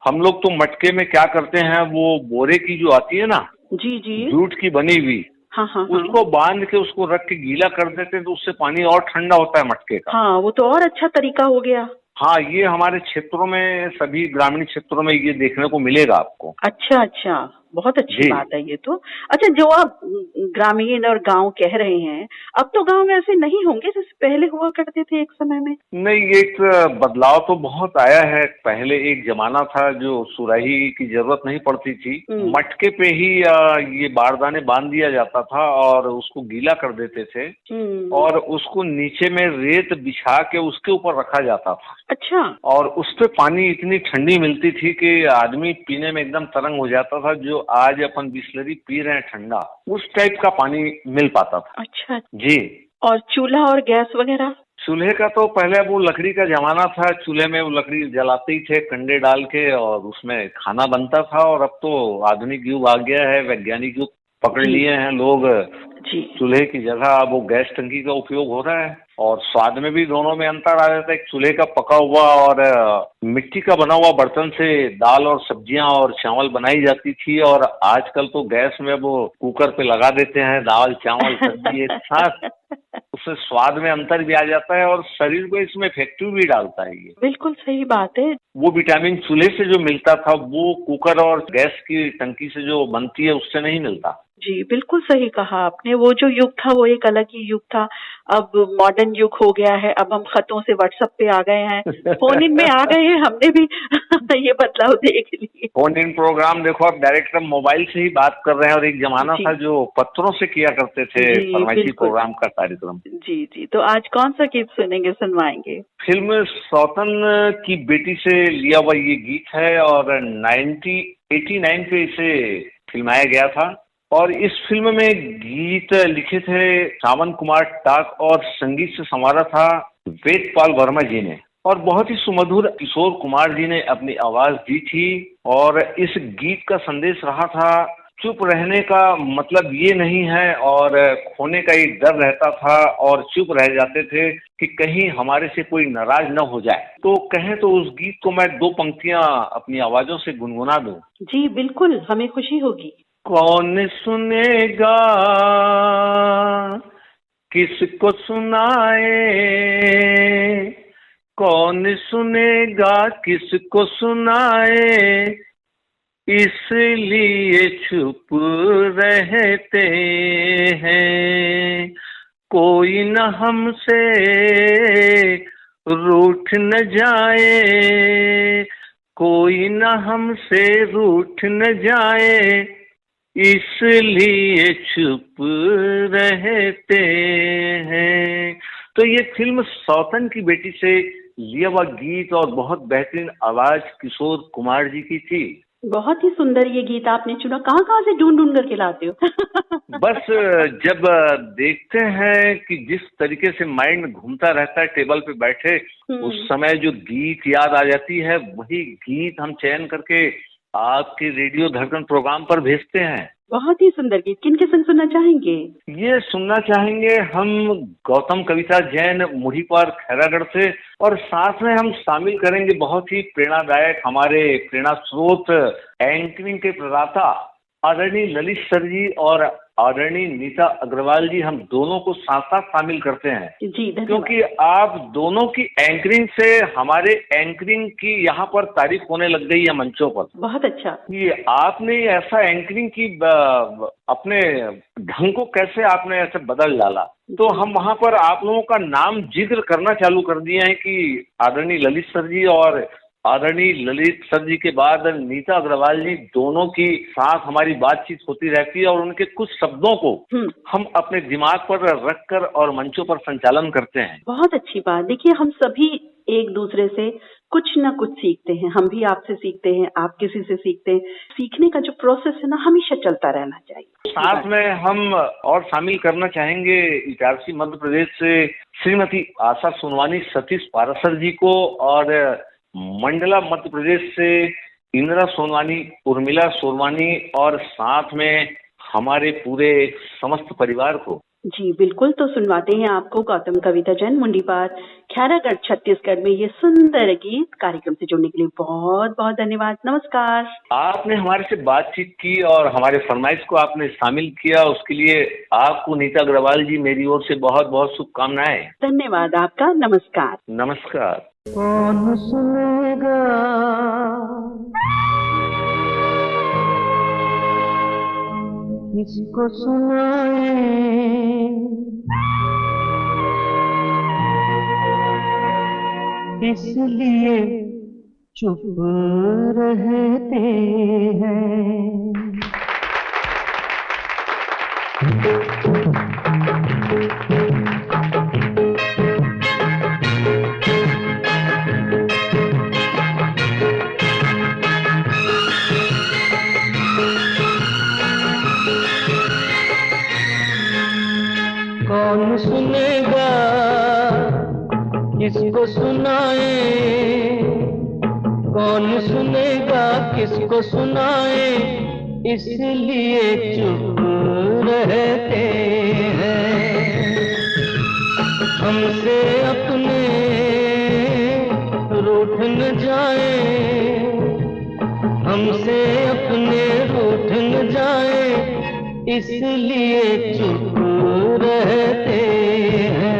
हम लोग तो मटके में क्या करते हैं, वो बोरे की जो आती है ना, जी जी, जूट की बनी हुई, हाँ हाँ, उसको बांध के उसको रख के गीला कर देते हैं तो उससे पानी और ठंडा होता है मटके का। हाँ, वो तो और अच्छा तरीका हो गया। हाँ, ये हमारे क्षेत्रों में, सभी ग्रामीण क्षेत्रों में ये देखने को मिलेगा आपको। अच्छा अच्छा, बहुत अच्छी बात है ये तो। अच्छा, जो आप ग्रामीण और गांव कह रहे हैं, अब तो गांव में ऐसे नहीं होंगे जैसे पहले हुआ करते थे एक समय में? नहीं, एक बदलाव तो बहुत आया है। पहले एक जमाना था जो सुराही की जरूरत नहीं पड़ती थी, मटके पे ही ये बारदाने बांध दिया जाता था और उसको गीला कर देते थे और उसको नीचे में रेत बिछा के उसके ऊपर रखा जाता था। अच्छा। और उस पे पानी इतनी ठंडी मिलती थी कि आदमी पीने में एकदम तरंग हो जाता था। जो आज अपन बिस्लरी पी रहे हैं ठंडा, उस टाइप का पानी मिल पाता था। अच्छा जी। और चूल्हा और गैस वगैरह? चूल्हे का तो पहले वो लकड़ी का जमाना था, चूल्हे में वो लकड़ी जलाते ही थे कंडे डाल के और उसमें खाना बनता था। और अब तो आधुनिक युग आ गया है, वैज्ञानिक युग पकड़ लिए हैं लोग, चूल्हे की जगह वो गैस टंकी का उपयोग हो रहा है। और स्वाद में भी दोनों में अंतर आ जाता है। चूल्हे का पका हुआ और मिट्टी का बना हुआ बर्तन से दाल और सब्जियां और चावल बनाई जाती थी, और आजकल तो गैस में वो कुकर पे लगा देते हैं दाल चावल सब्जी एक साथ। उससे स्वाद में अंतर भी आ जाता है और शरीर को इसमें इफेक्टिव भी डालता है। ये बिल्कुल सही बात है। वो विटामिन चूल्हे से जो मिलता था वो कुकर और गैस की टंकी से जो बनती है उससे नहीं मिलता। जी बिल्कुल सही कहा आपने। वो जो युग था वो एक अलग ही युग था। अब मॉडर्न युग हो गया है। अब हम खतों से व्हाट्सएप पे आ गए हैं, फोन इन में आ गए हैं। हमने भी ये बदलाव देख लिए। फोन इन प्रोग्राम देखो, अब डायरेक्ट हम मोबाइल से ही बात कर रहे हैं। और एक जमाना था जो पत्रों से किया करते थे फरमाइशी प्रोग्राम का कार्यक्रम। जी जी। तो आज कौन सा गीत सुनेंगे, सुनवाएंगे? फिल्म सौतन की बेटी से लिया हुआ ये गीत है और 1989 पे इसे फिल्माया गया था। और इस फिल्म में गीत लिखे थे श्रावण कुमार टाक और संगीत से संवारा था वेदपाल वर्मा जी ने। और बहुत ही सुमधुर किशोर कुमार जी ने अपनी आवाज दी थी। और इस गीत का संदेश रहा था, चुप रहने का मतलब ये नहीं है, और खोने का एक डर रहता था और चुप रह जाते थे कि कहीं हमारे से कोई नाराज न हो जाए। तो कहें तो उस गीत को मैं 2 पंक्तियां अपनी आवाजों से गुनगुना दूं। जी बिल्कुल, हमें खुशी होगी। कौन सुनेगा किसको सुनाए, कौन सुनेगा किसको सुनाए, इसलिए चुप रहते हैं। कोई न हमसे रूठ न जाए, कोई न हमसे रूठ न जाए, इसलिए चुप रहते हैं। तो ये फिल्म सौतन की बेटी से लिया हुआ गीत और बहुत बेहतरीन आवाज किशोर कुमार जी की थी। बहुत ही सुंदर ये गीत आपने चुना। कहाँ से ढूंढ करके लाते हो? बस जब देखते हैं कि जिस तरीके से माइंड घूमता रहता है टेबल पे बैठे, उस समय जो गीत याद आ जाती है, वही गीत हम चयन करके आपके रेडियो धड़कन प्रोग्राम पर भेजते हैं। बहुत ही सुंदर गीत। किनके संग सुनना चाहेंगे? ये सुनना चाहेंगे हम गौतम कविता जैन मुढ़ीपार खैरागढ़ से, और साथ में हम शामिल करेंगे बहुत ही प्रेरणादायक हमारे प्रेरणा स्रोत एंकरिंग के प्रदाता आदरणीय ललित सर जी और आदरणीय नीता अग्रवाल जी। हम दोनों को साथ साथ शामिल करते हैं जी, क्योंकि आप दोनों की एंकरिंग से हमारे एंकरिंग की यहाँ पर तारीफ होने लग गई है मंचों पर। बहुत अच्छा। ये आपने ऐसा एंकरिंग की अपने ढंग को कैसे आपने ऐसे बदल डाला, तो हम वहाँ पर आप लोगों का नाम जिक्र करना चालू कर दिया है कि आदरणीय ललित सर जी और आदरणीय ललित सर जी के बाद नीता अग्रवाल जी, दोनों की साथ हमारी बातचीत होती रहती है और उनके कुछ शब्दों को हम अपने दिमाग पर रखकर और मंचों पर संचालन करते हैं। बहुत अच्छी बात। देखिए, हम सभी एक दूसरे से कुछ न कुछ सीखते हैं। हम भी आपसे सीखते हैं, आप किसी से सीखते हैं। सीखने का जो प्रोसेस है ना, हमेशा चलता रहना चाहिए। साथ में हम और शामिल करना चाहेंगे इटारसी मध्य प्रदेश से श्रीमती आशा सोनवानी सतीश पारासर जी को, और मंडला मध्य प्रदेश से इंदिरा सोनवानी, उर्मिला सोनवानी, और साथ में हमारे पूरे समस्त परिवार को। जी बिल्कुल। तो सुनवाते हैं आपको गौतम कविता जैन मुंडीपार खैरागढ़ छत्तीसगढ़ में ये सुंदर गीत। कार्यक्रम से जुड़ने के लिए बहुत बहुत धन्यवाद। नमस्कार। आपने हमारे से बातचीत की और हमारे फरमाइश को आपने शामिल किया, उसके लिए आपको नीता अग्रवाल जी मेरी ओर से बहुत बहुत शुभकामनाएं। धन्यवाद आपका। नमस्कार। नमस्कार। कौन सुनेगा किसको सुनाए, इसलिए चुप रहते हैं। कौन सुनेगा किसको सुनाए, कौन सुनेगा किसको सुनाए, इसलिए चुप रहते हैं। हमसे अपने रूठ न जाए, हमसे अपने रूठ न जाए, इसलिए चुप रहते हैं।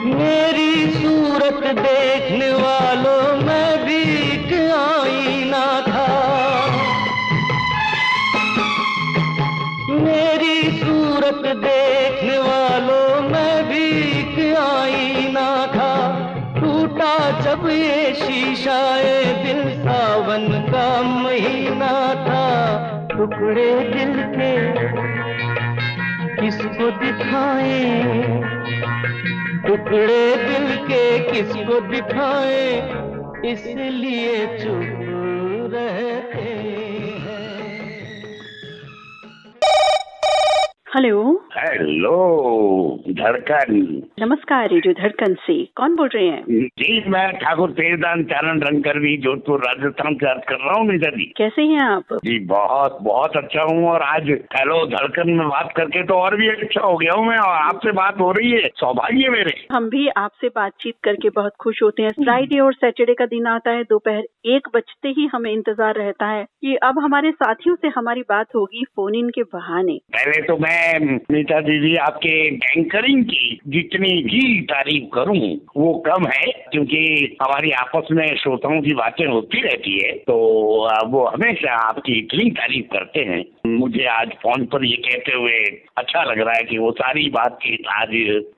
मेरी सूरत देखने वालों में भी एक आईना था, मेरी सूरत देखने वालों में भी एक आईना था। टूटा जब ये शीशा ए दिल, सावन का महीना था। टुकड़े दिल के किसको दिखाएं, टुकड़े दिल के किसको दिखाएं, इसलिए चुप रहते हैं। हेलो। हेलो धड़कन। नमस्कार, रेडियो धड़कन से कौन बोल रहे हैं? जी मैं ठाकुर तेजदान चारण रंगकरवी जोधपुर राजस्थान से बात कर रहा हूँ। नीता जी कैसे हैं आप? जी बहुत बहुत अच्छा हूँ, और आज हेलो धड़कन में बात करके तो और भी अच्छा हो गया हूँ मैं, और आपसे बात हो रही है, सौभाग्य मेरे। हम भी आपसे बातचीत करके बहुत खुश होते हैं। फ्राइडे और सैटरडे का दिन आता है, दोपहर 1 बजते ही हमें इंतजार रहता है कि अब हमारे साथियों से हमारी बात होगी फोन इन के बहाने। पहले तो मैं नीता अनीता दीदी, आपके एंकरिंग की जितनी भी तारीफ करूं वो कम है, क्योंकि हमारी आपस में श्रोताओं की बातें होती रहती है तो वो हमेशा आपकी इतनी तारीफ करते हैं। मुझे आज फोन पर ये कहते हुए अच्छा लग रहा है कि वो सारी बातचीत आज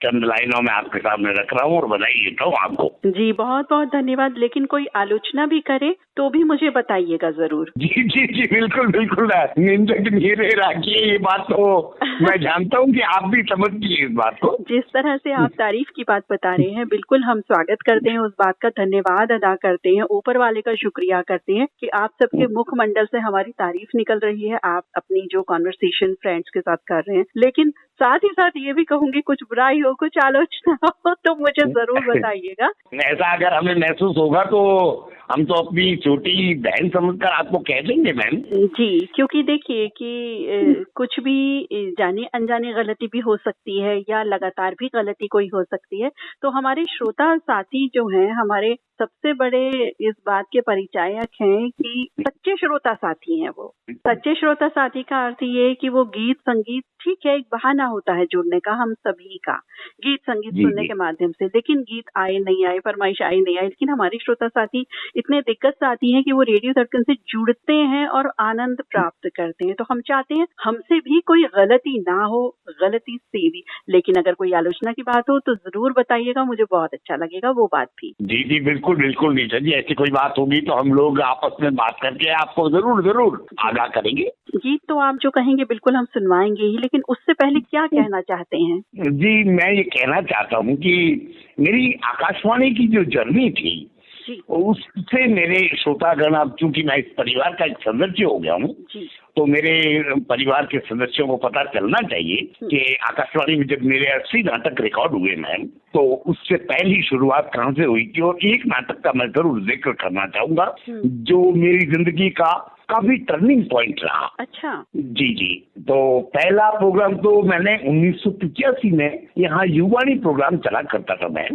चंद लाइनों में आपके सामने रख रहा हूँ और बधाई देता हूँ आपको। जी बहुत बहुत धन्यवाद। लेकिन कोई आलोचना भी करे तो भी मुझे बताइएगा जरूर। जी जी जी बिल्कुल बिल्कुल, निंदक मेरे रखिए, ये बात तो मैं जानता हूँ कि आप भी समझिए इस बात को। जिस तरह से आप तारीफ की बात बता रहे हैं बिल्कुल हम स्वागत करते हैं, उस बात का धन्यवाद अदा करते हैं, ऊपर वाले का शुक्रिया करते हैं कि आप सबके मुखमंडल से हमारी तारीफ निकल रही है, आप अपनी जो कॉन्वर्सेशन फ्रेंड्स के साथ कर रहे हैं। लेकिन साथ ही साथ ये भी कहूंगी कुछ बुराई हो, कुछ आलोचना हो तो मुझे जरूर बताइएगा। ऐसा अगर हमें महसूस होगा तो हम तो अपनी छोटी बहन समझकर आपको कह देंगे मैम। जी, क्योंकि देखिए कि कुछ भी जाने अनजाने गलती भी हो सकती है या लगातार भी गलती कोई हो सकती है, तो हमारे श्रोता साथी जो हैं हमारे सबसे बड़े इस बात के परिचायक हैं कि सच्चे श्रोता साथी हैं। वो सच्चे श्रोता साथी का अर्थ ये है कि वो गीत संगीत ठीक है एक बहाना होता है जुड़ने का हम सभी का, गीत संगीत सुनने के माध्यम से, लेकिन गीत आए नहीं आए, फरमाइश आए नहीं आए, लेकिन हमारे श्रोता साथी इतने दिक्कत साथी हैं कि वो रेडियो धड़कन से जुड़ते हैं और आनंद प्राप्त करते हैं। तो हम चाहते हैं हमसे भी कोई गलती ना हो, गलती से भी, लेकिन अगर कोई आलोचना की बात हो तो जरूर बताइएगा, मुझे बहुत अच्छा लगेगा वो बात भी। जी जी बिल्कुल बिल्कुल नीता जी, ऐसी कोई बात होगी तो हम लोग आपस में बात करके आपको जरूर जरूर आगाह करेंगे। गीत तो आप जो कहेंगे बिल्कुल हम सुनवाएंगे ही, लेकिन उससे पहले क्या कहना चाहते हैं? जी मैं ये कहना चाहता हूँ कि मेरी आकाशवाणी की जो जर्नी थी उससे मेरे श्रोतागण, अब चूंकि मैं इस परिवार का एक सदस्य हो गया हूँ तो मेरे परिवार के सदस्यों को पता चलना चाहिए कि आकाशवाणी में जब मेरे 80 नाटक रिकॉर्ड हुए मैम, तो उससे पहली शुरुआत कहाँ से हुई थी। और एक नाटक का मैं जरूर जिक्र करना चाहूंगा जो मेरी जिंदगी का काफी टर्निंग पॉइंट रहा। अच्छा। जी जी, तो पहला प्रोग्राम तो मैंने 1985 में यहाँ युवाणी प्रोग्राम चला करता था मैं,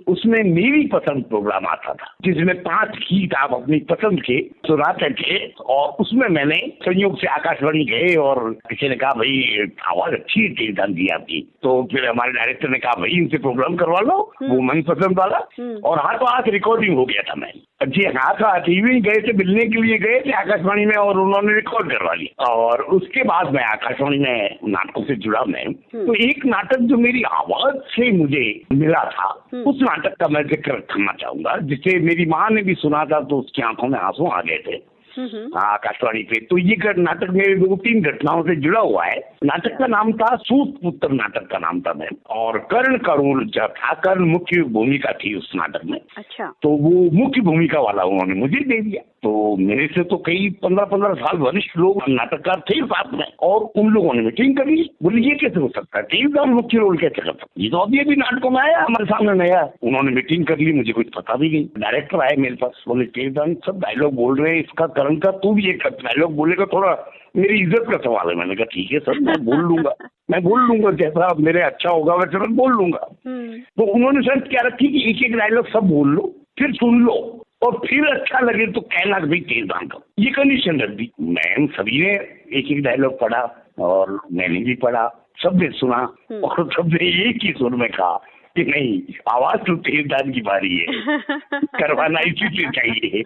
उसमें मेरी पसंद प्रोग्राम आता था जिसमें 5 गीत आप अपनी पसंद के सुनाते थे, और उसमें मैंने संयोग से आकाशवाणी गए और किसी ने कहा भाई आवाज अच्छी है तेजदान जी आपकी, तो फिर हमारे डायरेक्टर ने कहा भाई इनसे प्रोग्राम करवा लो वो मन पसंद वाला, और हाथों हाथ रिकॉर्डिंग हो गया था। मैं जी हाथ टीवी गए थे, मिलने के लिए गए थे आकाशवाणी में और उन्होंने रिकॉर्ड करवा लिया, और उसके बाद मैं आकाशवाणी में नाटकों से जुड़ा मैं। तो एक नाटक जो मेरी आवाज से मुझे मिला था उस नाटक का मैं जिक्र करना चाहूंगा, जिसे मेरी माँ ने भी सुना था तो उसकी आंखों में आंसू आ गए थे आकाशवाणी पे। तो ये नाटक मेरे 2-3 घटनाओं से जुड़ा हुआ है। नाटक का नाम था सूत पुत्र, नाटक का नाम था मैम, और कर्ण करुण जो था, कर्ण मुख्य भूमिका थी उस नाटक में। अच्छा। तो वो मुख्य भूमिका वाला उन्होंने मुझे दे दिया। तो मेरे से तो कई 15-15 साल वरिष्ठ लोग नाटककार थे साथ में, और उन लोगों ने मीटिंग कर ली, बोले ये कैसे हो सकता है, तेजदान मुख्य रोल कैसे कर सकता, ये तो अभी नाटकों में आया हमारे सामने नया। उन्होंने मीटिंग कर ली, मुझे कुछ पता भी नहीं। डायरेक्टर आए मेरे पास, बोले तेजदान सब डायलॉग बोल रहे हैं, इसका करण का तू भी एक डायलॉग बोलेगा, थोड़ा मेरी इज्जत का सवाल है। मैंने कहा ठीक है सर, मैं बोल लूंगा, मैं बोल लूंगा, जैसा मेरे अच्छा होगा वैसे मैं बोल लूंगा। तो उन्होंने शर्त क्या रखी कि एक एक डायलॉग सब बोल लो, फिर सुन लो, और फिर अच्छा लगे तो कहना भाई तेजदान का, ये कंडीशन रख दी। मैम सभी ने एक एक डायलॉग पढ़ा और मैंने भी पढ़ा, सबने सुना, और सबने एक ही सुर में कहा कि नहीं आवाज तो तेजदान की बारी है, करवाना इसी चाहिए।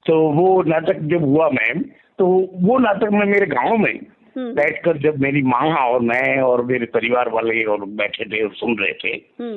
तो वो नाटक जब हुआ मैम, तो वो नाटक में मेरे गांव में बैठकर जब मेरी माँ और मैं और मेरे परिवार वाले और बैठे थे और सुन रहे थे,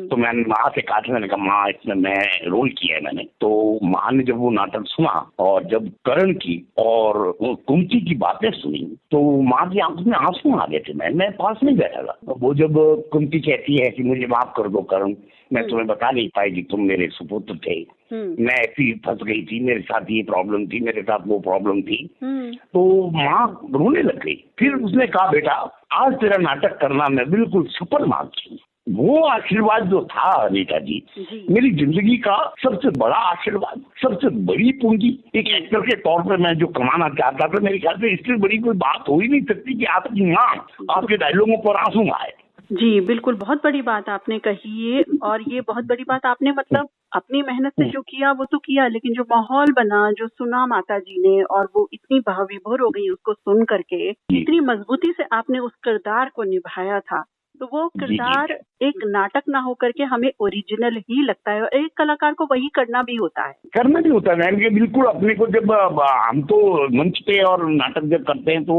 तो मैंने माँ से कहा था, मैंने कहा माँ इसमें मैं रोल किया है मैंने। तो माँ ने जब वो नाटक सुना और जब करण की और कुंती की बातें सुनी तो माँ की आंखों में आंसू आ गए थे। मैं पास नहीं बैठा था। वो जब कुंती कहती है कि मुझे माफ कर दो करण, मैं तुम्हें बता नहीं पाई कि तुम मेरे सुपुत्र थे, मैं ऐसी फंस गई थी, मेरे साथ ये प्रॉब्लम थी, मेरे साथ वो प्रॉब्लम थी। तो माँ रोने लग गई। फिर उसने कहा बेटा आज तेरा नाटक करना मैं बिल्कुल सफल मानती हूँ। वो आशीर्वाद जो था अनीता जी, मेरी जिंदगी का सबसे बड़ा आशीर्वाद, सबसे बड़ी पूंजी एक एक्टर के तौर पर मैं जो कमाना चाहता था, मेरे ख्याल से इससे बड़ी कोई बात हो ही नहीं सकती कि आपकी माँ आपके डायलॉगों पर आंसू आए। जी बिल्कुल, बहुत बड़ी बात आपने कही है, और ये बहुत बड़ी बात आपने मतलब अपनी मेहनत से जो किया वो तो किया, लेकिन जो माहौल बना, जो सुना माता जी ने और वो इतनी भाव विभोर हो गई उसको सुन करके, इतनी मजबूती से आपने उस किरदार को निभाया था, तो वो किरदार एक नाटक ना होकर के हमें ओरिजिनल ही लगता है, और एक कलाकार को वही करना भी होता है। करना भी होता है मैम, कि बिल्कुल अपने को जब हम तो मंच पे और नाटक जब करते हैं तो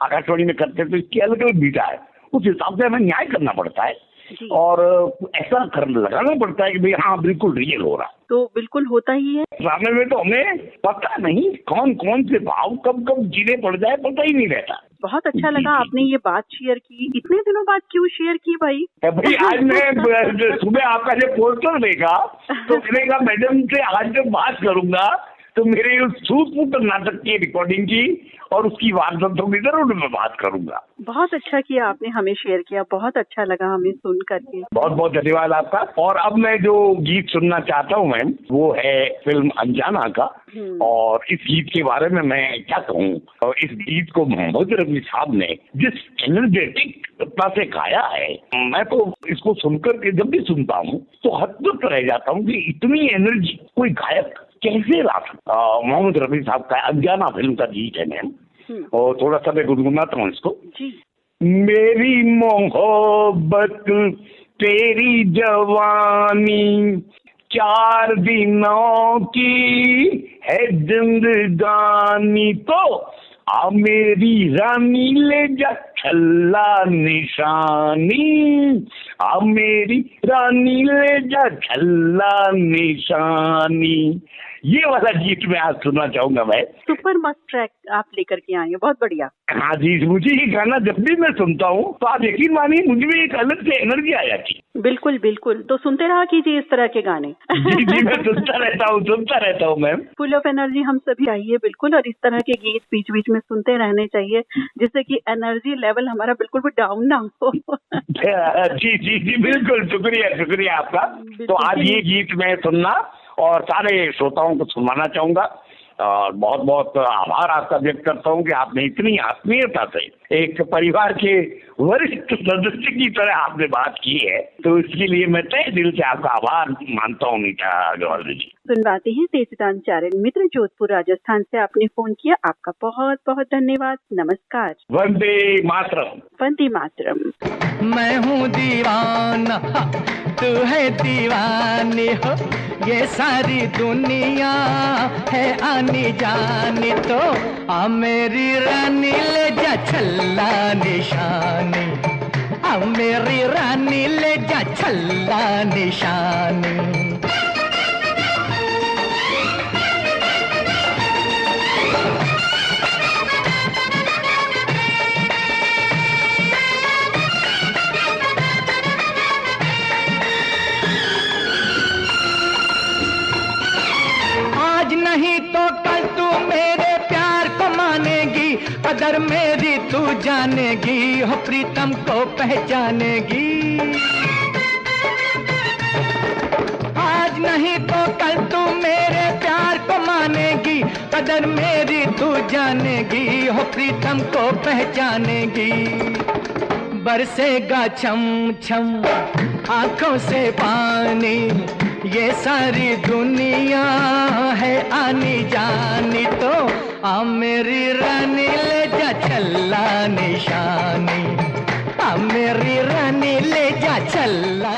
आकाशवाणी में करते हैं तो इसकी अलग अलग बीटा है, उस हिसाब से हमें न्याय करना पड़ता है और ऐसा लगाना पड़ता है कि भाई हाँ बिल्कुल रियल हो रहा, तो बिल्कुल होता ही है। सामने में तो हमें पता नहीं कौन कौन से भाव कब कब जीने पड़ जाए पता ही नहीं रहता। बहुत अच्छा लगा आपने ये बात शेयर की, इतने दिनों बाद क्यों शेयर की भाई? भाई आज मैं सुबह आपका जब पोस्टर देखा तो मैंने कहा मैडम से आज जब बात करूंगा तो मेरे उस छूट नाटक की रिकॉर्डिंग की और उसकी वारदातों की जरूर मैं बात करूंगा। बहुत अच्छा किया आपने, हमें शेयर किया, बहुत अच्छा लगा हमें सुन करके। बहुत बहुत धन्यवाद आपका। और अब मैं जो गीत सुनना चाहता हूँ मैम वो है फिल्म अनजाना का, और इस गीत के बारे में मैं क्या कहूँ, और इस गीत को मोहम्मद रफी साहब ने जिस एनर्जेटिकता से गाया है, मैं तो इसको सुनकर के जब भी सुनता हूँ तो हद रह जाता हूँ कि इतनी एनर्जी कोई गायक कैसे ला सकता। मोहम्मद रफी साहब का अनजाना फिल्म का गीत है मैम, और थोड़ा सा मैं गुनगुनाता हूँ इसको। मेरी मोहब्बत तेरी जवानी 4 दिनों की है जिंदगानी, तो आ मेरी रानी ले जा छल्ला निशानी, आ मेरी रानी ले जा छल्ला निशानी। ये वाला गीत मैं आज सुनना चाहूंगा मैं। सुपर मस्त ट्रैक आप लेकर के आए हैं, बहुत बढ़िया। हाँ जी, मुझे ये गाना जब भी मैं सुनता हूँ तो आप यकीन मानिए मुझे भी एक अलग से एनर्जी आ जाती है। बिल्कुल बिल्कुल, तो सुनते रहा कीजिए इस तरह के गाने। जी मैं सुनता रहता हूँ मैम। फुल ऑफ एनर्जी हम सभी चाहिए बिल्कुल, और इस तरह के गीत बीच बीच में सुनते रहने चाहिए जिससे कि एनर्जी लेवल हमारा बिल्कुल भी डाउन ना हो। जी बिल्कुल, शुक्रिया आपका। तो आज ये गीत मैं सुनना और सारे श्रोताओं को सुनाना चाहूंगा, और बहुत बहुत आभार आपका व्यक्त करता हूं कि आपने इतनी आत्मीयता से एक परिवार के वरिष्ठ सदस्य की तरह आपने बात की है, तो इसके लिए मैं तहे दिल से आपका आभार मानता हूँ मीठा अग्रवाल जी। सुनवाते हैं तेजदान चारण मित्र जोधपुर राजस्थान से, आपने फोन किया, आपका बहुत बहुत धन्यवाद। नमस्कार। वंदे मातरम। वंदे मातरम। मैं हूँ दीवाना तू है दीवानी हो, ये सारी दुनिया है आनी जानी, तो आ मेरी रानी ले जा छल्ला निशानी, आ मेरी रानी ले जा छल्ला निशानी। नहीं तो कल तू मेरे प्यार को मानेगी, कदर मेरी तू जानेगी, हो प्रीतम को पहचानेगी। आज नहीं तो कल तू मेरे प्यार को मानेगी, कदर मेरी तू जानेगी, हो प्रीतम को पहचानेगी। बरसेगा छम छम आंखों से पानी, ये सारी दुनिया है आनी जानी, तो आ मेरी रानी ले जा छल्ला निशानी, आ मेरी रानी ले जा छल्ला